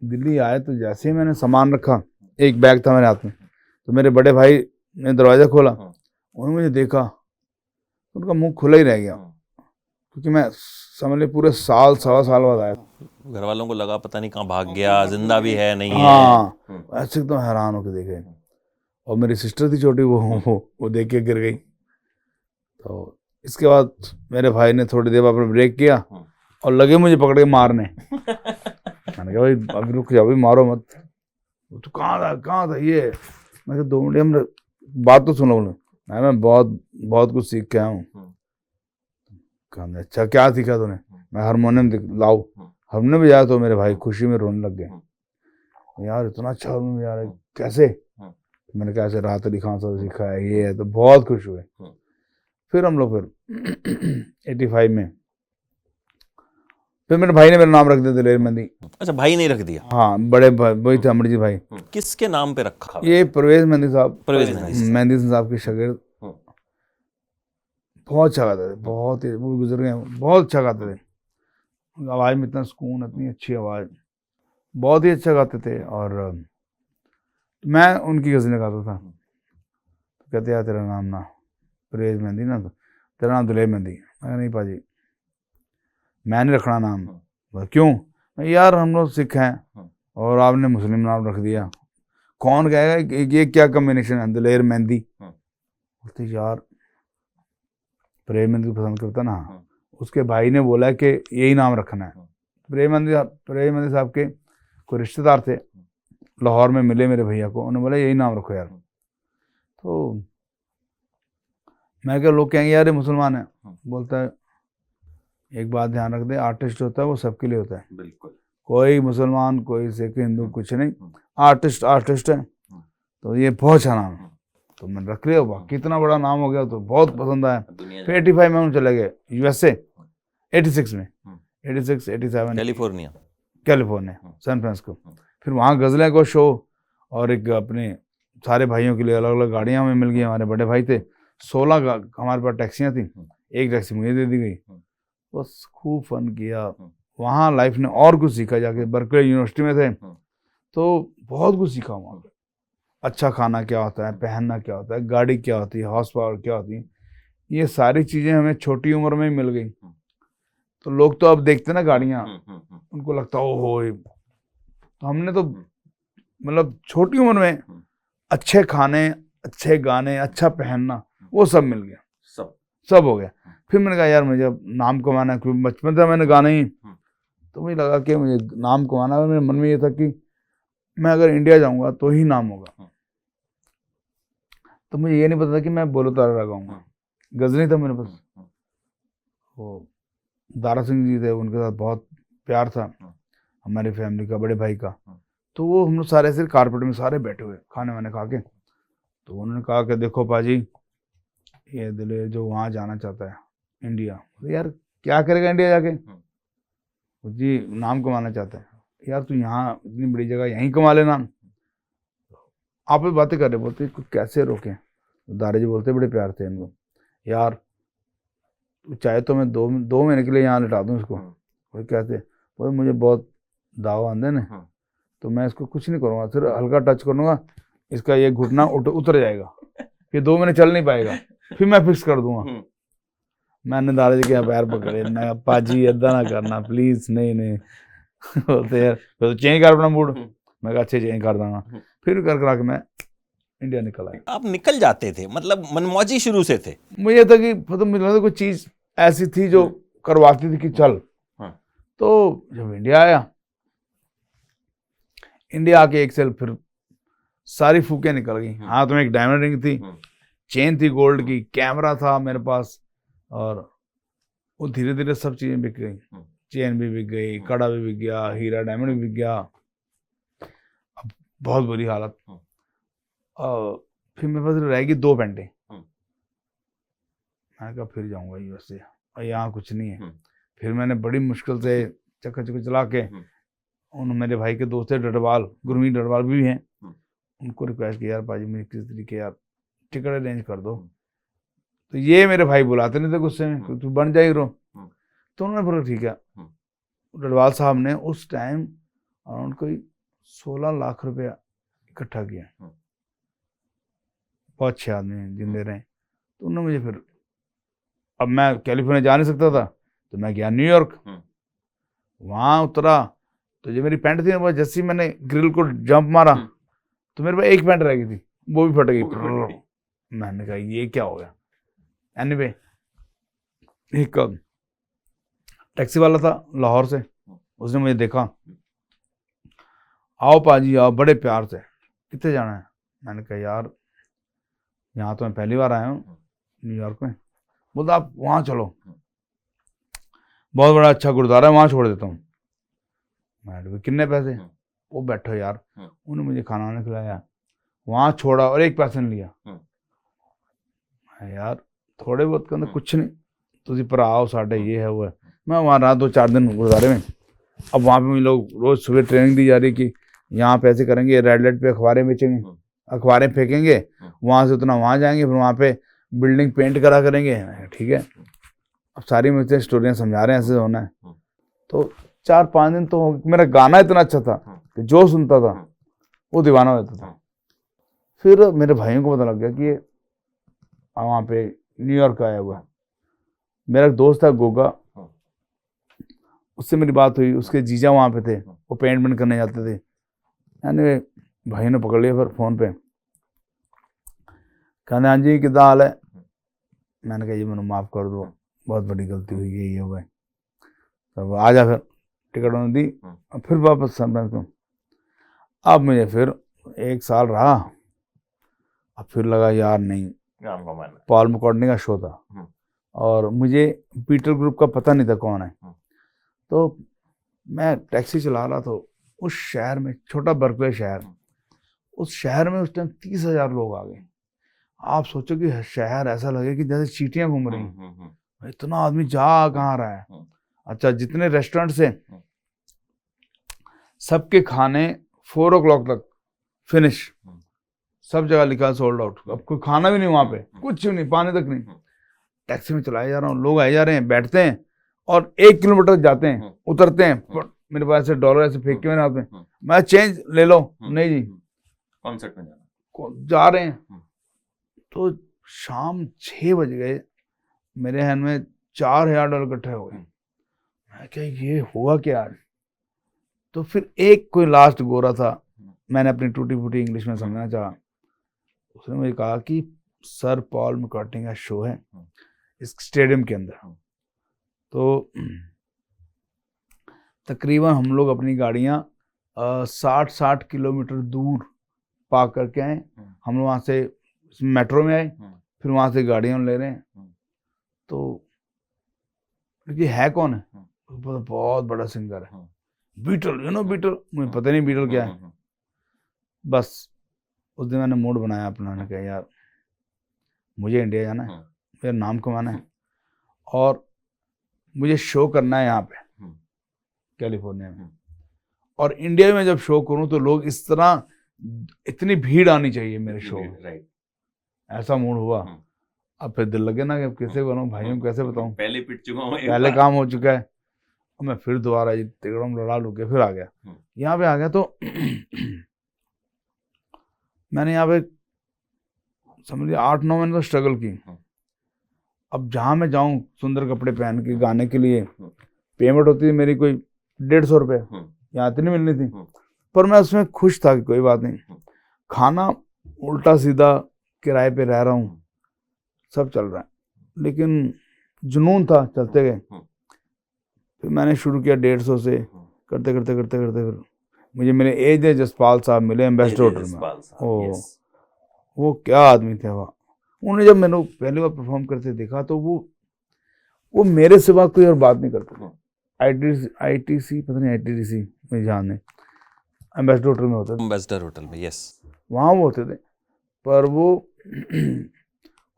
दिल्ली आए तो जैसे ही मैंने सामान रखा, एक बैग था मेरे हाथ में, तो मेरे बड़े भाई ने दरवाज़ा खोला। उन्होंने मुझे देखा, उनका मुंह खुला ही रह गया, क्योंकि मैं समझ ली पूरे साल, सवा साल बाद आया। घर वालों को लगा पता नहीं कहाँ भाग गया, जिंदा भी है नहीं है। हाँ, ऐसे एकदम हैरान होकर देखे। और मेरी सिस्टर थी छोटी, वो देख के गिर गई। तो इसके बाद मेरे भाई ने थोड़ी देर बाद ब्रेक किया और लगे मुझे पकड़ के मारने। मैंने कहा भाई अभी रुक जाओ, अभी मारो मत। तो कहाँ था ये? मैं कहा 2 मिनट, हम बात तो सुनो। मैं बहुत कुछ सीख के आया हूँ। कहने अच्छा क्या सीखा तूने? मैं हारमोनियम लाओ। हारमोनियम बजाया तो मेरे भाई खुशी में रोने लग गए। यार इतना अच्छा हारमोनियम बजा रहा है, कैसे? मैंने कहा ऐसे राहत अली खान साहब सीखा है, ये है। तो बहुत खुश हुए। फिर हम लोग 85 में फिर मेरे भाई ने मेरा नाम रख दिया दिलेर मेहंदी। अच्छा, भाई नहीं रख दिया? हाँ, बड़े भाई वही थे, अमरजीत भाई। किसके नाम पे रखा? ये परवेज मेहंदी साहब, परवेज मेहंदी साहब के शागिर्द। बहुत अच्छा गाते थे, बहुत ही, वो गुजर गए, बहुत अच्छा गाते थे। आवाज़ में इतना सुकून, इतनी अच्छी आवाज़, बहुत ही अच्छा गाते थे। और मैं उनकी गज़लें गाता था। तो कहते यार तेरा नाम ना परवेज मेहंदी ना, तो तेरा नाम दिलेर मेहंदी। मैं नहीं पाजी, मैं नहीं रखना नाम। क्यों? यार हम लोग सिख हैं और आपने मुस्लिम नाम रख दिया, कौन कहेगा ये क्या कम्बिनेशन है, दिलेर मेहंदी। बोलते यार परवेज मेहंदी पसंद करता ना, उसके भाई ने बोला कि यही नाम रखना है। परवेज मेहंदी साहब के कोई रिश्तेदार थे लाहौर में, मिले मेरे भैया को, उन्होंने बोला यही नाम रखो यार। तो मैं क्या, लोग कहेंगे यार ये मुसलमान है। बोलता है एक बात ध्यान रख दे, आर्टिस्ट होता है वो सबके लिए होता है, बिल्कुल। कोई मुसलमान, कोई सिख, हिंदू, कुछ नहीं। आर्टिस्ट है। तो ये बहुत अच्छा नाम है, तो मैंने रख लिया। वाह कितना बड़ा नाम हो गया, तो बहुत पसंद आया। फिर 85 में हम चले गए USA, 86 में, 86, 87 कैलिफोर्निया, सैन फ्रांसिस्को। फिर वहाँ गज़लें को शो, और एक अपने सारे भाइयों के लिए अलग अलग गाड़ियाँ हमें मिल गई। हमारे बड़े भाई थे, 16 हमारे पास टैक्सियाँ थी, एक टैक्सी मुझे दे दी गई। बस खूब फन किया वहाँ। लाइफ ने और कुछ सीखा, जाके बर्कले यूनिवर्सिटी में थे तो बहुत कुछ सीखा वहाँ पे। अच्छा खाना क्या होता है, पहनना क्या होता है, गाड़ी क्या होती है, हॉर्स पावर क्या होती है, ये सारी चीज़ें हमें छोटी उम्र में ही मिल गई। तो लोग तो अब देखते ना गाड़ियाँ, उनको लगता ओहो। तो हमने तो मतलब छोटी उम्र में अच्छे खाने, अच्छे गाने, अच्छा पहनना, वो सब मिल गया, सब हो गया। फिर मैंने कहा यार मुझे नाम कमाना है, क्योंकि बचपन से मैंने गाना ही, तो मुझे लगा कि मुझे नाम कमाना है। मेरे मन में ये था कि मैं अगर इंडिया जाऊंगा तो ही नाम होगा। तो मुझे ये नहीं पता था कि मैं बोलो तारा लगाऊंगा। गजनी था मेरे पास, वो दारा सिंह जी थे, उनके साथ बहुत प्यार था हमारी फैमिली का, बड़े भाई का। तो वो हम लोग सारे ऐसे कारपेट में सारे बैठे हुए खाने वाने खा के, तो उन्होंने कहा कि देखो पाजी, ये दिल जो वहाँ जाना चाहता है इंडिया, तो यार क्या करेगा इंडिया जाके, जी नाम कमाना चाहता है, यार तू यहाँ इतनी बड़ी जगह यहीं कमा लेना। आप भी बातें कर रहे, बोलते कैसे रोकें। दारा जी बोलते बड़े प्यार थे इनको, यार तू चाहे तो मैं 2 महीने के लिए यहाँ लिटा दूँ इसको। वो कहते वो मुझे बहुत दावा आंदे ने, तो मैं इसको कुछ नहीं करूँगा, सिर्फ हल्का टच करूँगा, इसका ये घुटना उतर जाएगा, फिर 2 महीने चल नहीं पाएगा, फिर मैं फिक्स कर दूंगा। मैंने दादा जी के पैर पकड़े, मैं अप्पा जी ऐदा ना करना प्लीज, नहीं बोलते यार फिर तो चेंज कर अपना मूड। मैं कहा अच्छे चेंज कर दूंगा। फिर कर करा के मैं इंडिया निकल आया। आप निकल जाते थे, मतलब मनमौजी शुरू से थे? मुझे था कि मतलब मुझे लगा कोई चीज ऐसी थी जो करवाती थी कि चल। तो जब इंडिया आया, इंडिया आके एक सेल फिर सारी फूकें निकल गई। हाथ में एक डायमंड रिंग थी, चेन थी गोल्ड की, कैमरा था मेरे पास, और वो धीरे धीरे सब चीजें बिक गई। चेन भी बिक गई, कड़ा भी बिक गया, हीरा डायमंड भी बिक गया। अब बहुत बुरी हालत। और फिर मेरे पास रह गई 2 पेंटें। मैंने कहा फिर जाऊंगा यूएसए, और यहाँ कुछ नहीं है। फिर मैंने बड़ी मुश्किल से चक्कर चला के, उन मेरे भाई के दोस्त थे डडवाल, गुरमीत डडवाल भी हैं, उनको रिक्वेस्ट किया, यार पाजी मुझे किसी तरीके यार टिकट अरेंज कर दो। तो ये मेरे भाई बुलाते नहीं थे गुस्से में, तू बन जाएगी रो। तो उन्होंने बोला ठीक है। डडवाल साहब ने उस टाइम अराउंड कोई 16 लाख रुपया इकट्ठा किया, बहुत अच्छे आदमी जिंदे रहे। तो उन्होंने मुझे फिर, अब मैं कैलिफोर्निया जा नहीं सकता था, तो मैं गया न्यूयॉर्क। वहाँ उतरा तो जो मेरी पैंट थी, जैसे ही मैंने ग्रिल को जंप मारा तो मेरे पास एक पैंट रह गई थी, वो भी फट गई। मैंने कहा ये क्या हो गया। एनीवे, एक टैक्सी वाला था लाहौर से, उसने मुझे देखा, आओ पाजी आओ, बड़े प्यार से, कितने जाना है। मैंने कहा यार यहाँ तो मैं पहली बार आया हूँ न्यूयॉर्क में। बोलता आप वहाँ चलो, बहुत बड़ा अच्छा गुरुद्वारा है, वहाँ छोड़ देता हूँ। मैंने कितने पैसे, वो बैठो यार, उन्होंने मुझे खाना वाना खिलाया, वहाँ छोड़ा और एक पैसे नहीं लिया। यार थोड़े बहुत के अंदर कुछ नहीं, तुझे पर आओ साढ़े ये है वो है। मैं वहाँ रहा 2-4 दिन गुरुद्वारे में। अब वहाँ पे लोग रोज सुबह ट्रेनिंग दी जा रही कि यहाँ पे ऐसे करेंगे, रेड लाइट पे अखबारें बेचेंगे, अखबारें फेंकेंगे, वहाँ से उतना वहाँ जाएंगे, फिर वहाँ पे बिल्डिंग पेंट करा करेंगे। ठीक है, अब सारी मुझे स्टोरियाँ समझा रहे हैं ऐसे होना है। तो 4-5 दिन तो मेरा गाना इतना अच्छा था कि जो सुनता था वो दीवाना हो जाता था। फिर मेरे भाइयों को पता लग गया कि वहाँ पे न्यूयॉर्क आया हुआ। मेरा एक दोस्त था गोगा, उससे मेरी बात हुई, उसके जीजा वहाँ पे थे, वो पेंट करने जाते थे। यानी भाई ने पकड़ लिया फिर फ़ोन पे, कहने हाँ जी कितना हाल है। मैंने कहा ये मैंने माफ़ कर दो, बहुत बड़ी गलती हुई है, ये हुआ है। तब आ जा, फिर टिकट उन्होंने दी, फिर वापस सन फ्रांसिस्को। अब मुझे फिर 1 साल रहा, अब फिर लगा यार नहीं, पॉल मैककार्टनी का शो था और मुझे पीटर ग्रुप का पता नहीं था कौन है। तो मैं टैक्सी चला रहा था उस शहर में, छोटा बर्कले शहर, उस शहर में उस टाइम 30,000 लोग आ गए। आप सोचो कि शहर ऐसा लगे कि जैसे चींटियां घूम रही, इतना आदमी जा कहाँ रहा है। अच्छा, जितने रेस्टोरेंट से सबके खाने 4 o'clock तक फिनिश, सब जगह लिखा सोल्ड आउट। अब कोई खाना भी नहीं वहां पे, कुछ भी नहीं, पानी तक नहीं। टैक्सी में चलाए जा रहा हूँ, लोग आए जा रहे हैं, बैठते हैं और 1 किलोमीटर जाते हैं, उतरते हैं, मेरे पास ऐसे डॉलर ऐसे फेंक के मेरे हाथ में, मैं चेंज ले लो, नहीं जी कॉन्सर्ट में जा रहे हैं। तो शाम 6 बज गए, मेरे हैंड में $4,000 इकट्ठे हो गए। मैं क्या ये हुआ क्या। तो फिर एक कोई लास्ट गोरा था, मैंने अपनी टूटी फूटी इंग्लिश में समझना चाहा, उसने मुझे कहा कि सर पॉल मैककार्टनी का शो है इस स्टेडियम के अंदर। तो तकरीबन हम लोग अपनी गाड़ियाँ 60 किलोमीटर दूर पार्क करके आए। हम लोग वहाँ से मेट्रो में आए, फिर वहाँ से गाड़ियाँ ले रहे हैं। तो ये है कौन है? बहुत बड़ा सिंगर है, बीटल, बीटल। मुझे पता नहीं बीटल क्या है। बस उस दिन मैंने मूड बनाया अपना, ने कहा यार मुझे इंडिया जाना है, मेरा नाम कमाना है और मुझे शो करना है यहाँ पे कैलिफोर्निया में। और इंडिया में जब शो करूँ तो लोग इस तरह, इतनी भीड़ आनी चाहिए मेरे शो में। ऐसा मूड हुआ। अब फिर दिल लगे ना कि कैसे बनाऊं भाइयों, कैसे बताऊं, पहले पिट चुका हूँ, पहले काम हो चुका है। और मैं फिर दोबारा तिगड़म लड़ा लू के फिर आ गया, यहाँ पे आ गया। तो मैंने यहाँ पे समझ लिया 8-9 महीने तो स्ट्रगल की। अब जहाँ मैं जाऊँ सुंदर कपड़े पहन के गाने के लिए, पेमेंट होती थी मेरी कोई 150 रुपये, यहाँ इतनी मिलनी थी, पर मैं उसमें खुश था कि कोई बात नहीं, खाना उल्टा सीधा, किराए पे रह रहा हूँ, सब चल रहा है। लेकिन जुनून था, चलते गए। फिर मैंने शुरू किया 150 से, करते करते करते करते फिर मुझे मिले एजे जसपाल साहब, मिले एम्बेसडर होटल में। ओ वो क्या आदमी थे वह। उन्हें जब मैंने पहली बार परफॉर्म करते देखा तो वो मेरे सिवा कोई और बात नहीं करते। आईटीसी पता नहीं, आईटीसी में ध्यान नहीं, एम्बेसडर होटल में होते थे। एम्बेसडर होटल में, यस, वहाँ वो होते थे। पर वो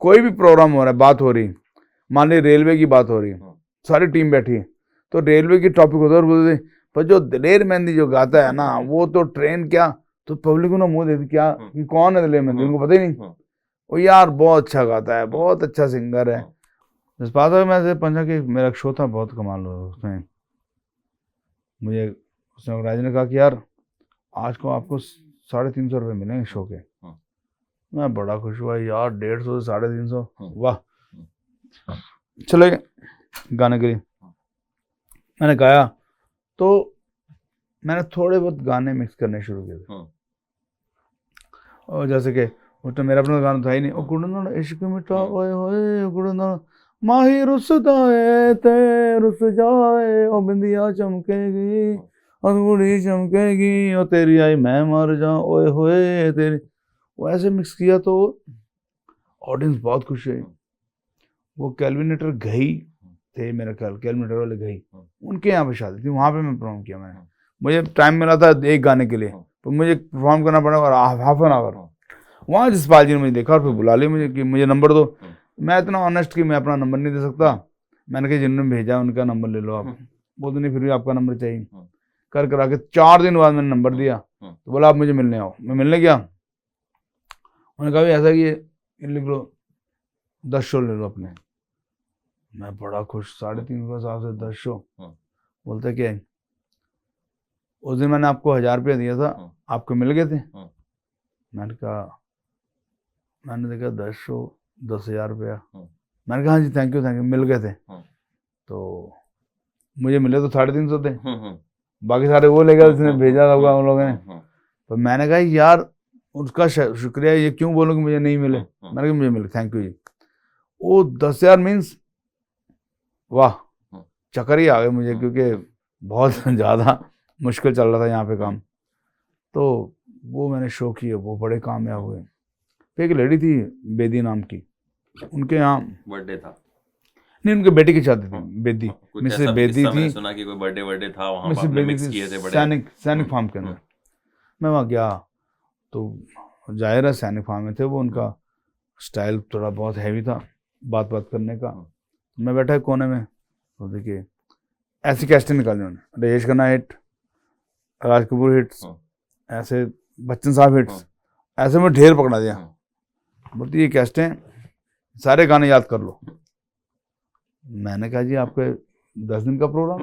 कोई भी प्रोग्राम हो रहा है, बात हो रही, मान ली रेलवे की बात हो रही है, सारी टीम बैठी है, तो रेलवे की टॉपिक होता है और बोलते थे पर जो दिलेर मेहंदी जो गाता है ना, वो तो ट्रेन क्या, तो पब्लिक को ना मुँह देती क्या कि कौन है दिलेर मेहंदी, उनको पता ही नहीं। वो यार बहुत अच्छा गाता है, बहुत अच्छा सिंगर है। जसपाल साहब में से पंजा के मेरा शो था, बहुत कमाल हुआ उसमें। मुझे उसने ऑर्गेनाइजर ने कहा कि यार आज को आपको 350 रुपये मिलेंगे शो के। मैं बड़ा खुश हुआ यार, 150 से 350, वाह। चले गए गाने के लिए, मैंने गाया तो मैंने थोड़े बहुत गाने मिक्स करने शुरू किए थे। और जैसे कि उस टाइम मेरा अपना गाना था ही नहीं, ओ गुड़ना इश्क मिठा ओए होए गुड़ना माही रुसदा है ते रुस जाए, ओ बिंदिया चमकेगी अंगूठी चमकेगी, ओ तेरी आई मैं मर जाऊं ओए होए तेरी। वो ऐसे मिक्स किया तो ऑडियंस बहुत खुश है। वो कैलविनेटर घई थे, मेरा ख्याल कैलविनेटर वाले घई, उनके यहाँ पे शादी थी, वहाँ पे मैं परफॉर्म किया। मैंने, मुझे टाइम मिला था एक गाने के लिए, तो मुझे परफॉर्म करना पड़ा और हाफ एन आवर। वहाँ जसपाल जी ने मुझे देखा और फिर बुला लिया मुझे कि मुझे नंबर दो। मैं इतना ऑनेस्ट कि मैं अपना नंबर नहीं दे सकता। मैंने कहा जिन्होंने भेजा उनका नंबर ले लो आप। बोलते नहीं फिर भी आपका नंबर चाहिए। कर करा के 4 दिन बाद मैंने नंबर दिया, तो बोला आप मुझे मिलने आओ। मैं मिलने गया, उन्होंने कहा ऐसा कि ये लिख लो 10 शो ले लो अपने। मैं बड़ा खुश, 350 साल से 10 शो। बोलते क्या उस दिन मैंने आपको 1000 रुपया दिया था, आपको मिल गए थे? मैंने कहा, मैंने देखा 10 शो 10,000 रुपया। मैंने कहा हाँ जी थैंक यू मिल गए थे। तो मुझे मिले तो 350 थे, बाकी सारे वो ले गए जिसने भेजा होगा उन लोगों ने। तो मैंने कहा यार उसका शुक्रिया, ये क्यों बोलो कि मुझे नहीं मिले। मैंने कहा मुझे मिले, थैंक यू जी। वो 10,000 मीन्स वाह, चक्कर ही आ गए मुझे, क्योंकि बहुत ज़्यादा मुश्किल चल रहा था यहाँ पे काम। तो वो मैंने शो किए, वो बड़े कामयाब हुए। एक लेडी थी बेदी नाम की, उनके यहाँ बर्थडे था, नहीं उनके बेटे की शादी थी, बेदी, मिसेस बेदी थी। मैंने सुना कि कोई बर्थडे था वहाँ पे आपने मिक्स किए थे बड़े सैनिक फार्म के अंदर। मैं वहाँ गया तो जाहिर है सैनिक फार्म में थे वो, उनका स्टाइल थोड़ा बहुत हैवी था बात करने का। मैं बैठा कोने में, तो देखिए ऐसी कैस्टें निकाली उन्होंने, राजेश खन्ना हिट, राज कपूर हिट्स, ऐसे बच्चन साहब हिट्स, ऐसे में ढेर पकड़ा दिया। बोलती ये कैस्टें सारे गाने याद कर लो। मैंने कहा जी आपके 10 दिन का प्रोग्राम,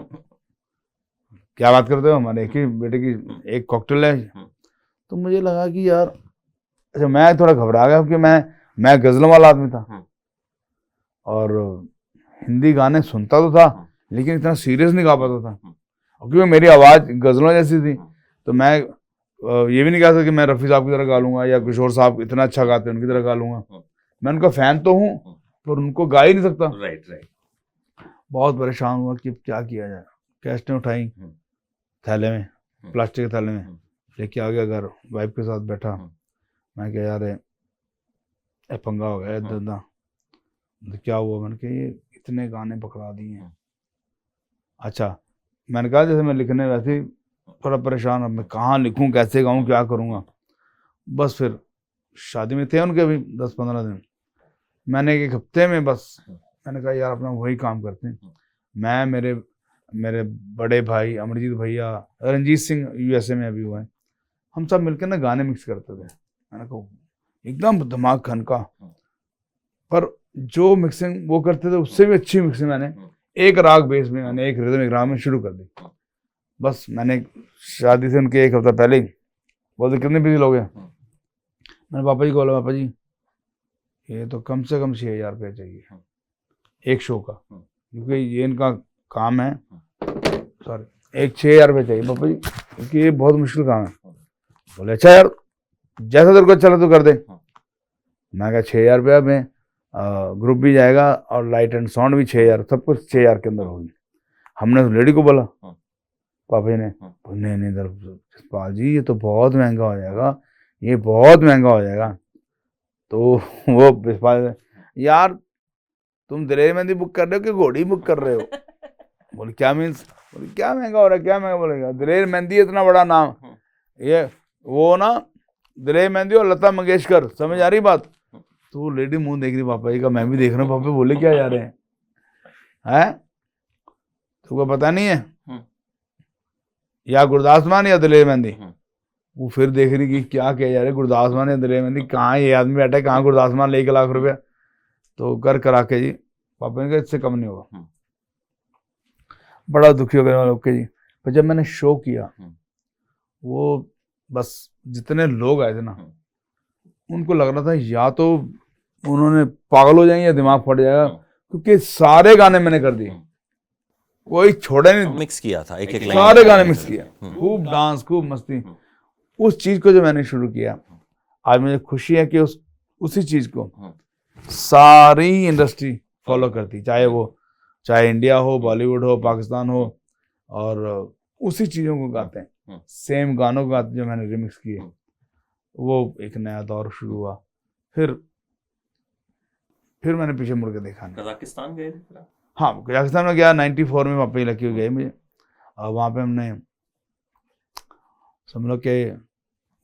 क्या बात करते हो, हमारे एक ही बेटे की एक कॉकटेल है। तो मुझे लगा कि यार अच्छा, मैं थोड़ा घबरा गया क्योंकि मैं गजलों वाला आदमी था और हिंदी गाने सुनता तो था लेकिन इतना सीरियस नहीं गा पाता था, क्योंकि मेरी आवाज़ गजलों जैसी थी। तो मैं ये भी नहीं कह सकता कि मैं रफ़ी साहब की तरह गा लूँगा या किशोर साहब इतना अच्छा गाते हैं उनकी तरह गा लूँगा। मैं उनका फ़ैन तो हूँ पर उनको गा ही नहीं सकता। राइट। बहुत परेशान हुआ कि क्या किया जाए। कैस्टें उठाई थैले में, प्लास्टिक के थैले में लेके आ गया घर, वाइफ के साथ बैठा। मैं कहा यार ये पंगा हो गया दादा। तो क्या हुआ? मैंने कहा ये इतने गाने पकड़ा दिए हैं। अच्छा, मैंने कहा जैसे मैं लिखने वैसे ही थोड़ा परेशान, अब मैं कहाँ लिखूं, कैसे गाऊं, क्या करूँगा। बस फिर शादी में थे उनके अभी 10-15 दिन, मैंने एक हफ्ते में बस मैंने कहा यार अपना वही काम करते हैं। मैं मेरे मेरे बड़े भाई अमरजीत भैया, रंजीत सिंह यूएसए में अभी हुआ है, हम सब मिलकर ना गाने मिक्स करते थे। मैंने कहा एकदम दिमाग खनका, पर जो मिक्सिंग वो करते थे उससे भी अच्छी मिक्सिंग मैंने एक राग बेस में, मैंने एक रिदम एक राग में शुरू कर दी। बस मैंने शादी से उनके एक हफ्ता पहले ही बोलते कितने बिजी लोग हैं। मैंने पापा जी को बोला, पापा जी ये तो कम से कम 6,000 रुपये चाहिए एक शो का, क्योंकि ये इनका काम है। सॉरी, एक 6,000 रुपये चाहिए पापा जी, क्योंकि ये बहुत मुश्किल काम है। बोले अच्छा यार जैसा तेरे को अच्छा लगे तो कर दे। मैं कहा 6,000 रुपया में ग्रुप भी जाएगा और लाइट एंड साउंड भी 6,000, सब कुछ 6,000 के अंदर होगी। हमने लेडी को बोला, पापा जी ने नहीं नहीं जसपाल जी ये तो बहुत महंगा हो जाएगा, ये बहुत महंगा हो जाएगा। तो वो जसपाल, यार तुम दलेर मेहंदी बुक कर रहे हो कि घोड़ी बुक कर रहे हो? बोले क्या मीन्स? बोले क्या महंगा हो रहा है, क्या महंगा? बोलेगा दलेर मेहंदी इतना बड़ा नाम, ये वो ना दलेर मेहंदी और लता मंगेशकर, समझ आ रही बात? तो लेडी मुंह देख रही पापा जी का, मैं भी देख रहा हूँ पापा बोले क्या जा रहे हैं। तुमको पता नहीं है या गुरदास मान या दलेर मेहंदी? वो फिर देख रही कि क्या कह जा रहे, गुरदास मान या दलेर मेहंदी, कहाँ ये आदमी बैठा है, कहाँ गुरदास मान ले 1 लाख रुपया। तो कर करा के जी पापा ने कहा इससे कम नहीं होगा। बड़ा दुखी हो गया ओके जी। पर जब मैंने शो किया, वो बस जितने लोग आए थे ना, उनको लग रहा था या तो उन्होंने पागल हो जाएंगे या दिमाग फट जाएगा, क्योंकि सारे गाने मैंने कर दिए, कोई छोड़ा नहीं, मिक्स किया था, एक सारे गाने मिक्स किया, खूब डांस खूब मस्ती। उस चीज को जो मैंने शुरू किया, आज मुझे खुशी है कि उसी चीज को सारी इंडस्ट्री फॉलो करती, चाहे इंडिया हो, बॉलीवुड हो, पाकिस्तान हो, और उसी चीजों को गाते हैं, सेम गानों को गाते जो मैंने रिमिक्स किए। वो एक नया दौर शुरू हुआ। फिर मैंने पीछे मुड़ के देखा नहीं। कजाकिस्तान गए थे? हाँ, कजाकिस्तान में गया 94 में, वापस लकी हो गई मुझे। और वहाँ पे हमने समझ लो कि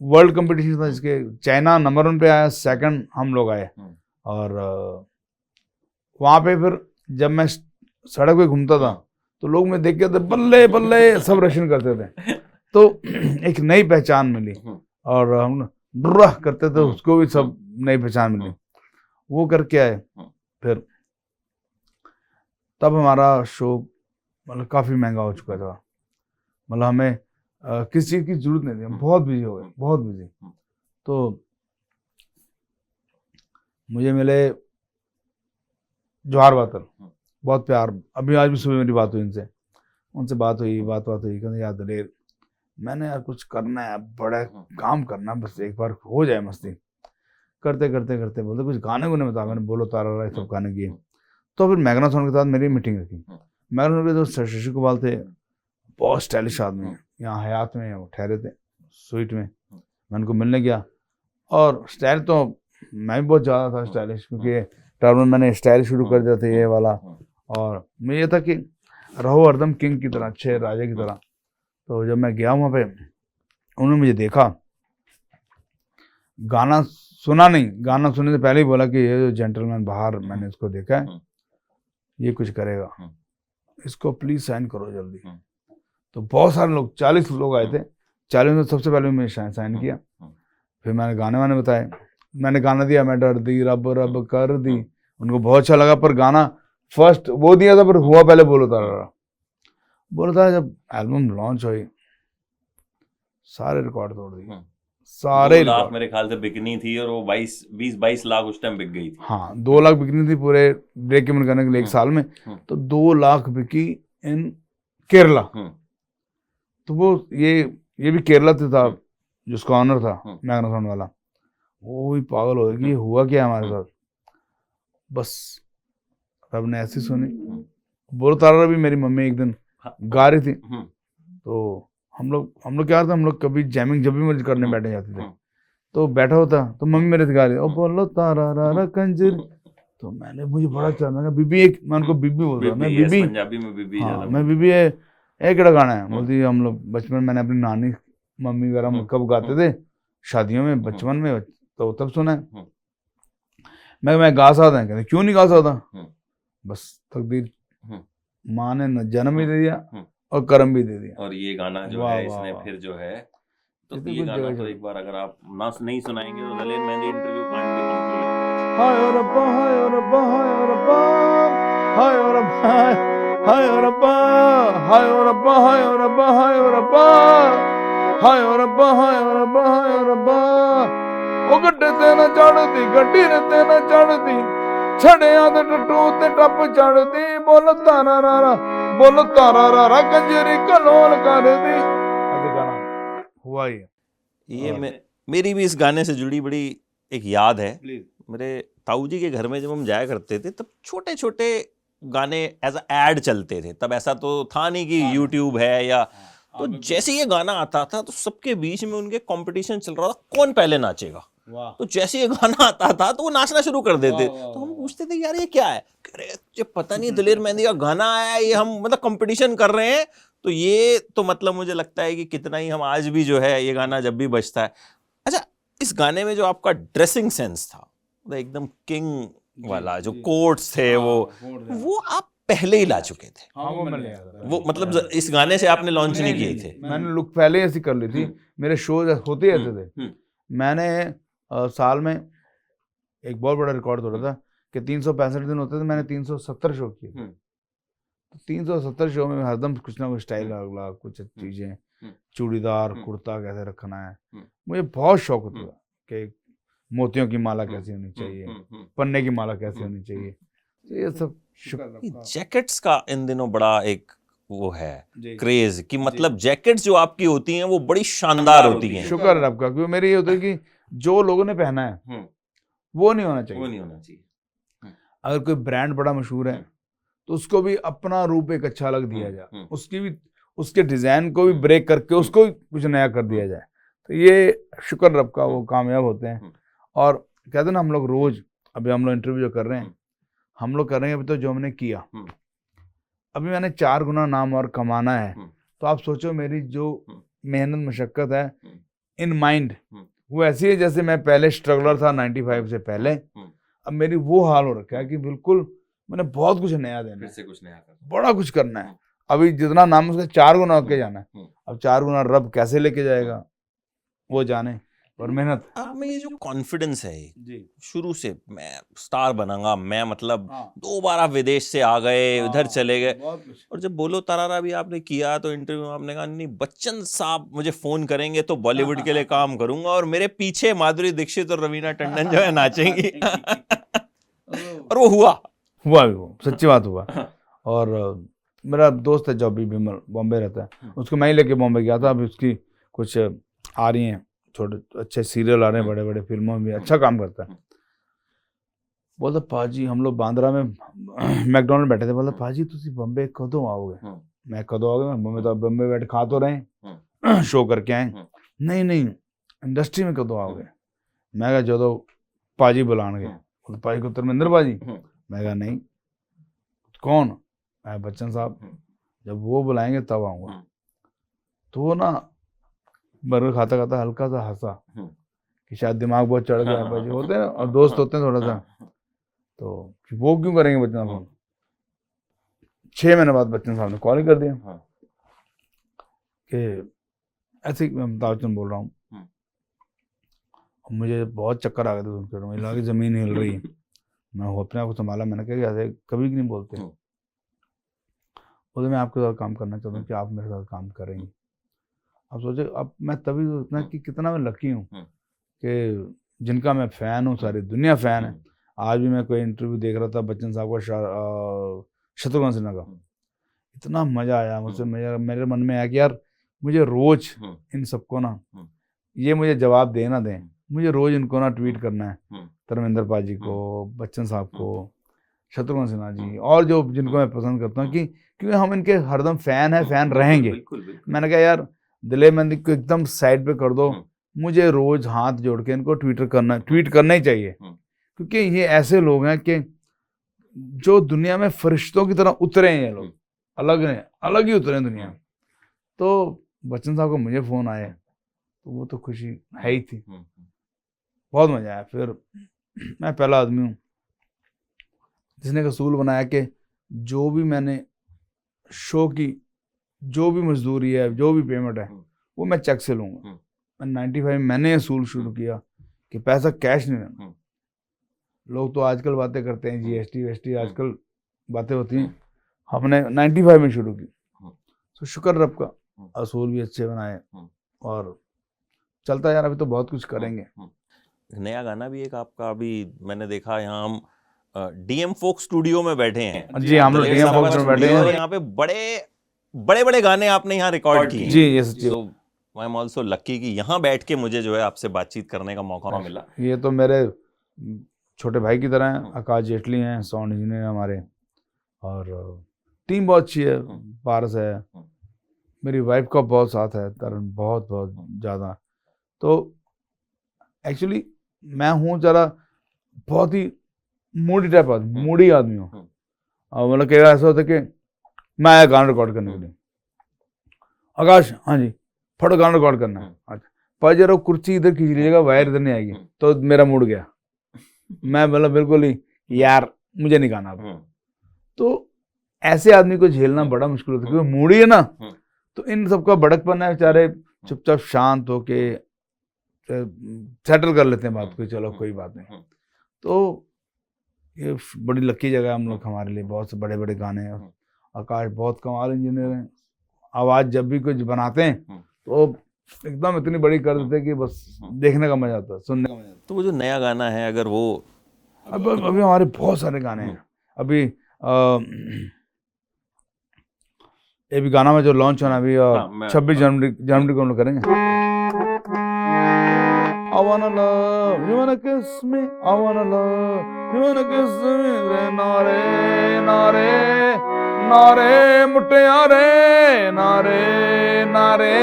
वर्ल्ड कंपटीशन था, जिसके चाइना नंबर 1 पे आया, सेकंड हम लोग आए। और वहाँ पे फिर जब मैं सड़क पे घूमता था तो लोग मैं देख के बल्ले बल्ले सब रशन करते थे, तो एक नई पहचान मिली। और हम डुर्रा करते थे, उसको भी सब नई पहचान मिली। वो करके आए। फिर तब हमारा शो मतलब काफ़ी महंगा हो चुका था, मतलब हमें किसी चीज़ की जरूरत नहीं थी, हम बहुत बिजी हो गए, बहुत बिजी। तो मुझे मिले जवाहर बातल, बहुत प्यार, अभी आज भी सुबह मेरी बात हुई उनसे बात हुई, कहते यार दलेर मैंने यार कुछ करना है, बड़ा काम करना, बस एक बार हो जाए मस्ती। करते करते करते बोलते कुछ गाने को नहीं बता। मैंने बोलो तारा राय सब गाने किए। तो फिर मैग्ना साउंड के साथ मेरी मीटिंग रखी। मैग्ना साउंड के जो शशि कुमार थे, बहुत स्टाइलिश आदमी, यहाँ हयात में वो ठहरे थे स्वीट में, मैं उनको मिलने गया। और स्टाइल तो मैं भी बहुत ज़्यादा था स्टाइलिश, क्योंकि टर्म मैंने स्टाइल शुरू कर दिया था ये वाला। और मुझे ये था कि रहो हरदम किंग की तरह, अच्छे राजा की तरह। तो जब मैं गया वहाँ पे, उन्होंने मुझे देखा, गाना सुना नहीं, गाना सुनने से पहले ही बोला कि ये जो जेंटलमैन बाहर, मैंने इसको देखा है, ये कुछ करेगा, इसको प्लीज साइन करो जल्दी। तो बहुत सारे लोग, 40 लोग आए थे, 40 में सबसे पहले मैंने साइन किया। फिर मैंने गाने बताए, मैंने गाना दिया, मैं डर दी रब रब कर दी, उनको बहुत अच्छा लगा। पर गाना फर्स्ट वो दिया था, पर हुआ पहले बोलो तारा। जब एल्बम लॉन्च हुई, सारे रिकॉर्ड तोड़ दिए, सारे लाख मेरे ख्याल से बिकनी थी, और वो 20-22 लाख उस टाइम बिक गई थी। हाँ, 2 लाख बिकनी थी पूरे ब्रेक इवन करने के लिए 1 साल में। तो 2 लाख बिकी इन केरला। तो वो ये भी केरला से था, जिसका ऑनर था मैग्ना साउंड वाला, वो भी पागल हो गया कि हुआ क्या हमारे साथ। बस रब ने ऐसी सुनी। बोलो तारा भी मेरी मम्मी एक दिन गा रही थी, तो हम लोग क्या था, हम लोग कभी जैमिंग जब भी करने बैठे जाते थे, तो बैठा होता तो मम्मी मेरे से गा रही, ओ बोलो तारा रा कंजर, तो मैंने मुझे बड़ा अच्छा लगा, बीबी एक, मैं उनको बीबी बोलता हूँ, मैं बीबी, पंजाबी में बीबी हाँ ज्यादा मैं बीबी है, एक केड़ा गाना है, बोलती हम लोग बचपन में, मैंने अपनी नानी मम्मी वगैरह कब गाते थे शादियों में बचपन में, तो तब सुना है। मैं गा सकता, कहते क्यों नहीं गा सकता, बस तकदीर माँ ने जन्म भी दे दिया और कर्म भी दे दिया। और ये गाना जो वाह, है वाह, इसने वाह। फिर जो है, तो ये तो ये कुछ गाना जगह तो जगह। एक बार अगर आप ना नहीं सुनाएंगे तो Daler Mehndi interview can't be complete. हाय ओ रब्बा, हाय ओ रब्बा, हाय ओ रब्बा, हाय ओ रब्बा, हाय ओ रब्बा, हाय ओ रब्बा, हाय ओ रब्बा, हाय ओ रब्बा, हाय ओ रब्बा, हाय ओ रब्बा, हाय ओ रब्बा, ओ गड्डे ते ना चढ़दी गड्डी ते ना चढ़दी, छड़ियां दे टटू ते टप चढ़दी, बोल तारा रा, बोल तारा रा कंजरी कलोल कर दी। ऐसे गाना हुआ ही है। ये मेरी भी इस गाने से जुड़ी बड़ी एक याद है। मेरे ताऊ जी के घर में जब हम जाया करते थे तब छोटे छोटे गाने एज अ एड चलते थे, तब ऐसा तो था नहीं कि यूट्यूब है या, तो जैसे ये गाना आता था तो सबके बीच में उनके कंपटीशन चल रहा था कौन पहले नाचेगा। तो जैसे ये गाना आता था तो वो नाचना शुरू कर देते, तो हम पूछते थे यार ये क्या है, अरे ये पता नहीं दलेर मेहंदी का गाना आया, ये हम मतलब कंपटीशन कर रहे हैं। तो ये तो मतलब मुझे लगता है कि कितना ही हम आज भी जो है ये गाना जब भी बजता है। अच्छा, इस गाने में जो आपका ड्रेसिंग सेंस था, वो एकदम किंग वाला जो कोट्स थे, वो आप पहले ही ला चुके थे। हाँ वो मैंने याद है। वो मतलब इस गाने से आपने लॉन्च नहीं किए थे। मैंने लुक पहले ऐसी कर ली थी, मेरे शोज होते रहते थे। मैंने साल में एक बहुत बड़ा रिकॉर्ड तोड़ा था कि 365 दिन होते थे, मैंने 370 शो किए थे। 370 शो में हरदम कुछ ना कुछ स्टाइल अगला कुछ चीजें, चूड़ीदार कुर्ता कैसे रखना है, मुझे बहुत शौक होता था कि मोतियों की माला कैसी होनी चाहिए, पन्ने की माला कैसी होनी चाहिए, तो ये सब जैकेट्स का इन दिनों बड़ा एक वो है क्रेज कि मतलब जैकेट्स जो आपकी होती हैं वो बड़ी शानदार होती हैं। शुक्र है आपका, क्योंकि मेरी ये होता है कि जो लोगों ने पहना है वो नहीं होना चाहिए, वो नहीं होना चाहिए। अगर कोई ब्रांड बड़ा मशहूर है तो उसको भी अपना रूप एक अच्छा अलग दिया जाए, उसकी भी उसके डिजाइन को भी ब्रेक करके उसको भी कुछ नया कर दिया जाए, तो ये शुक्र रब का वो कामयाब होते हैं। और कहते हैं ना हम लोग रोज, अभी हम लोग इंटरव्यू जो कर रहे हैं, हम लोग कर रहे हैं अभी तो जो हमने किया, अभी मैंने 4 गुना नाम और कमाना है, तो आप सोचो मेरी जो मेहनत मशक्कत है इन माइंड वो ऐसी है जैसे मैं पहले स्ट्रगलर था 95 से पहले, अब मेरी वो हाल हो रखा है कि बिल्कुल मैंने बहुत कुछ नया देना है, कुछ नया बड़ा कुछ करना है। अभी जितना नाम उसका 4 गुना होके जाना है, अब 4 गुना रब कैसे लेके जाएगा वो जाने, और मेहनत। आप में ये जो कॉन्फिडेंस है जी, शुरू से मैं स्टार बनाऊंगा, मैं मतलब 2 बार आप विदेश से आ गए, उधर चले गए, और जब बोलो तरारा भी आपने किया तो इंटरव्यू में आपने कहा नहीं बच्चन साहब मुझे फोन करेंगे तो बॉलीवुड के लिए काम करूंगा और मेरे पीछे माधुरी दीक्षित और रवीना टंडन जो है नाचेंगी। और वो हुआ भी, वो सच्ची बात हुआ। और मेरा दोस्त है जो अभी विमल बॉम्बे रहता है, उसको मैं ही लेके बॉम्बे गया था, अभी उसकी कुछ आ रही हैं छोटे अच्छे सीरियल आ रहे हैं, बड़े बड़े फिल्मों में अच्छा काम करता है। बोलता पाजी हम लोग बांद्रा में मैकडोनल्ड बैठे थे, बोलता पाजी तुसी बॉम्बे कदों आओगे, मैं कदों आओगे, मैं तो बॉम्बे बैठ खा तो रहे शो करके आए, नहीं इंडस्ट्री में कदों आओगे, मैं कहा जो पाजी बुलाने गए, पाजी को धर्मेंद्र पाजी, मैं कहा नहीं, कौन, मैं बच्चन साहब, जब वो बुलाएंगे तब आऊँगा। तो वो ना बर्गर खाता खाता हल्का सा हंसा कि शायद दिमाग बहुत चढ़ गया, बच्चे होते हैं और दोस्त होते हैं थोड़ा सा, तो वो क्यों करेंगे बच्चन साहब। 6 महीने बाद बच्चन साहब ने कॉल कर दिया कि ऐसे ही मैं अमिताभ बच्चन बोल रहा हूँ, मुझे बहुत चक्कर आ गए थे सुनकर, मुझे लगा कि जमीन हिल रही है, मैं अपने आप को संभाला, मैंने कहा ऐसे कभी नहीं बोलते, बोले मैं आपके साथ काम करना चाहता हूँ कि आप मेरे साथ काम करेंगे। अब सोचे, अब मैं तभी सोचना कि कितना मैं लकी हूँ कि जिनका मैं फ़ैन हूँ, सारी दुनिया फ़ैन है। आज भी मैं कोई इंटरव्यू देख रहा था बच्चन साहब का, शत्रुघ्न सिन्हा का, इतना मज़ा आया मुझसे, मेरे मन में आया कि यार मुझे रोज़ इन सबको ना, ये मुझे जवाब दे ना दें, मुझे रोज़ इनको ना ट्वीट करना है, धर्मेंद्र पाजी को, बच्चन साहब को, शत्रुघ्न सिन्हा जी, और जो जिनको मैं पसंद करता हूँ, कि क्योंकि हम इनके हरदम फ़ैन हैं, फ़ैन रहेंगे। मैंने कहा यार दलेर मेहंदी को एकदम साइड पे कर दो, मुझे रोज हाथ जोड़ के इनको ट्वीट करना ही चाहिए, क्योंकि ये ऐसे लोग हैं कि जो दुनिया में फरिश्तों की तरह उतरे हैं। ये लोग अलग ही उतरे हैं दुनिया में। तो बच्चन साहब को मुझे फोन आया तो वो तो खुशी है ही थी, बहुत मजा आया। फिर मैं पहला आदमी हूँ जिसने असूल बनाया कि जो भी मैंने शो की जो भी मजदूरी है, जो भी पेमेंट है, वो मैं चेक से लूंगा। मैं 95 मैंने असूल शुरू किया कि पैसा कैश नहीं लेना। लोग तो आजकल बातें करते हैं जीएसटी वेस्टी, आजकल बातें होती हैं, हमने 95 में शुरू की। तो शुक्र रब का, असूल भी अच्छे बनाए और चलता यार। अभी तो बहुत कुछ करेंगे। नया गाना भी एक आपका अभी मैंने देखा, यहाँ हम डीएम फोक स्टूडियो में बैठे हैं। जी, हम लोग डीएम फोक में बैठे हैं। यहाँ पे बड़े गाने आपने यहाँ रिकॉर्ड किए। जी, ये सच्ची। So, I am also lucky कि यहाँ बैठ के मुझे जो है आपसे बातचीत करने का मौका मिला। ये तो मेरे छोटे भाई की तरह हैं। आकाश जेटली हैं, साउंड इंजीनियर हमारे, और टीम बहुत अच्छी है। पारस है, मेरी वाइफ का बहुत साथ है, तरुण बहुत ज़्यादा। तो एक्चुअली मैं हूँ जरा बहुत ही मूडी आदमी हूँ। और मतलब कई बार ऐसा होता है कि मैं आया गाना रिकॉर्ड करने के लिए, आकाश हाँ जी फटो गाना रिकॉर्ड करना है। अच्छा, पर जरा कुर्सी इधर खींच लीजिएगा, वायर इधर नहीं आएगी, तो मेरा मूड गया। मैं मतलब बिल्कुल ही यार मुझे नहीं गाना। तो ऐसे आदमी को झेलना बड़ा मुश्किल होता है, क्योंकि मूड ही है ना। तो इन सबका बड़कपन है, बेचारे चुपचाप शांत होके सेटल कर लेते हैं बात को, चलो कोई बात नहीं। तो ये बड़ी लकी जगह है हम लोग, हमारे लिए बहुत से बड़े गाने हैं। आकाश बहुत कमाल इंजीनियर हैं, आवाज़ जब भी कुछ बनाते हैं तो एकदम इतनी बड़ी कर देते हैं कि बस देखने का मजा आता है, सुनने का मजा आता है। तो वो जो नया गाना है, अगर वो अभी हमारे बहुत सारे गाने हैं। अभी ये भी गाना में जो लॉन्च होना अभी 26 जनवरी को हम लोग करेंगे। I wanna love, you wanna kiss me, I wanna love, you wanna kiss me, नारे नारे नारे मुटियारे, नारे नारे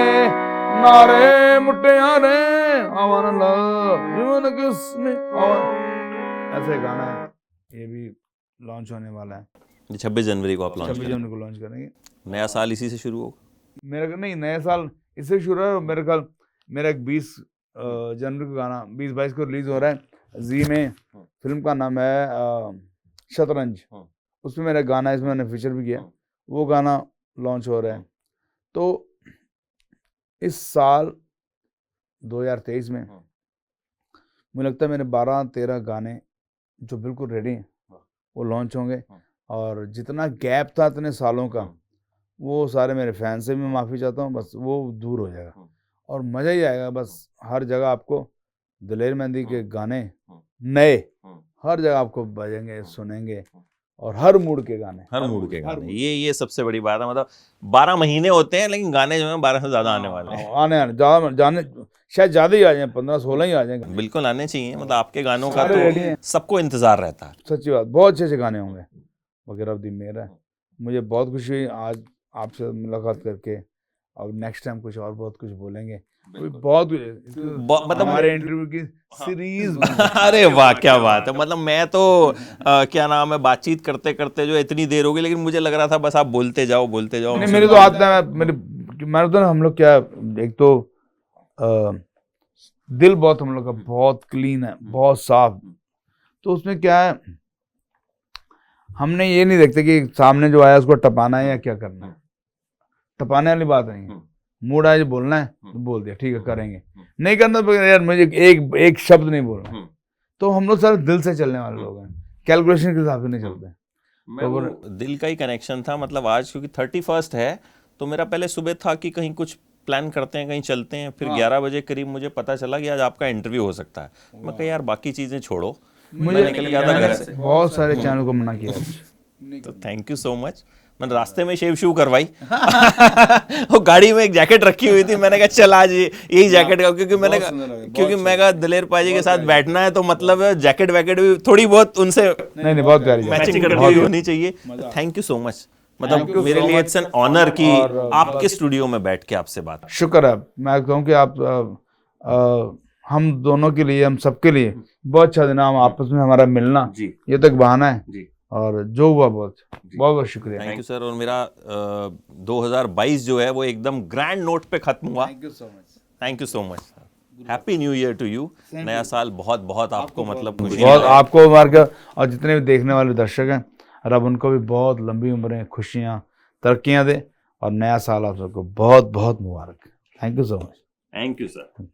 नारे मुटियारे, I wanna love, you wanna kiss me, ऐसे गाना है। ये भी लॉन्च होने वाला है 26 जनवरी को आप लॉन्च 26 जनवरी को लॉन्च करेंगे। नया साल इसी से शुरू होगा? मेरा नहीं, नया साल इससे शुरू है। मेरे ख्याल मेरा एक 20 जनवरी को गाना 20-22 को रिलीज हो रहा है जी में। फिल्म का नाम है शतरंज। उसमें मेरा गाना, इसमें मैंने फीचर भी किया, वो गाना लॉन्च हो रहा है। तो इस साल 2023 में मुझे लगता है मेरे 12-13 गाने जो बिल्कुल रेडी हैं वो लॉन्च होंगे। और जितना गैप था इतने सालों का, वो सारे मेरे फैन से भी माफ़ी चाहता हूँ, बस वो दूर हो जाएगा और मज़ा ही आएगा। बस हर जगह आपको दिलेर मेहंदी के गाने नए हर जगह आपको बजेंगे, सुनेंगे, और हर मूड के गाने, ये सबसे बड़ी बात है। मतलब 12 महीने होते हैं लेकिन गाने जो हैं 12 से ज़्यादा आने वाले हैं। जाने शायद ज़्यादा ही आ जाए, 15-16 ही आ जाएंगे। बिल्कुल आने चाहिए। मतलब आपके गानों का तो सबको इंतजार रहता है। सच्ची बात, बहुत अच्छे गाने होंगे वगैरह। अब दिन मेरा है, मुझे बहुत खुशी हुई आज आपसे मुलाकात करके। और नेक्स्ट टाइम कुछ और बहुत कुछ बोलेंगे, बहुत मतलब हमारे इंटरव्यू की सीरीज। अरे वाह क्या बात है। मतलब मैं तो क्या नाम है, बातचीत करते करते जो इतनी देर हो गई, लेकिन मुझे लग रहा था बस आप बोलते जाओ। नहीं, मेरी तो आदत है, मैंने तो हम लोग क्या, एक तो दिल बहुत हम लोग का बहुत क्लीन है, बहुत साफ। तो उसमें क्या है, हमने ये नहीं देखते कि सामने जो आया उसको टपाना है या क्या करना है। टपाने वाली बात नहीं है। मूड आया जो बोलना है तो बोल दिया, ठीक है करेंगे। नहीं करना तो यार मुझे एक शब्द नहीं बोलना। तो हम लोग सारे दिल से चलने वाले लोग हैं, कैलकुलेशन के हिसाब से नहीं चलते। तो वो दिल का ही कनेक्शन था। मतलब आज क्योंकि 31 है तो मेरा पहले सुबह था कि कहीं कुछ प्लान करते हैं, कहीं चलते हैं। फिर 11 बजे करीब मुझे पता चला कि आज आपका इंटरव्यू हो सकता है। मैं कहा यार बाकी चीज़ें छोड़ो, मैं निकल गया था घर से। बहुत सारे चैनल को मना किया। तो थैंक यू सो मच। मैंने रास्ते में शेव शू करवाई। वो गाड़ी में एक जैकेट रखी हुई थी, मैंने कहा चल आज यही जैकेट का, क्योंकि मैं कहा दिलेर पाजी के साथ बैठना है तो मतलब जैकेट वैकेट भी थोड़ी बहुत उनसे नहीं बहुत प्यारी मैचिंग करती हुई होनी चाहिए। Thank you so much. मतलब मेरे लिए इट्स एन ऑनर कि आपके स्टूडियो में बैठ के आपसे बात। शुक्र है, मैं कहूँ कि आप हम दोनों के लिए, हम सबके लिए बहुत अच्छा दिन, हम आपस में हमारा मिलना जी ये तो एक बहाना है, जी और जो हुआ बहुत बहुत बहुत शुक्रिया। Thank you sir. और मेरा 2022 जो है वो एकदम ग्रैंड नोट पे खत्म हुआ। Thank you so much. Thank you so much. Happy new year to you. नया साल बहुत बहुत आपको मतलब खुशी बहुत आपको मार के, और जितने भी देखने वाले दर्शक हैं, रब उनको भी बहुत लंबी उम्रें, खुशियाँ, तरक्कियाँ दे, और नया साल आप सबको बहुत बहुत मुबारक। Thank you so much. Thank you sir.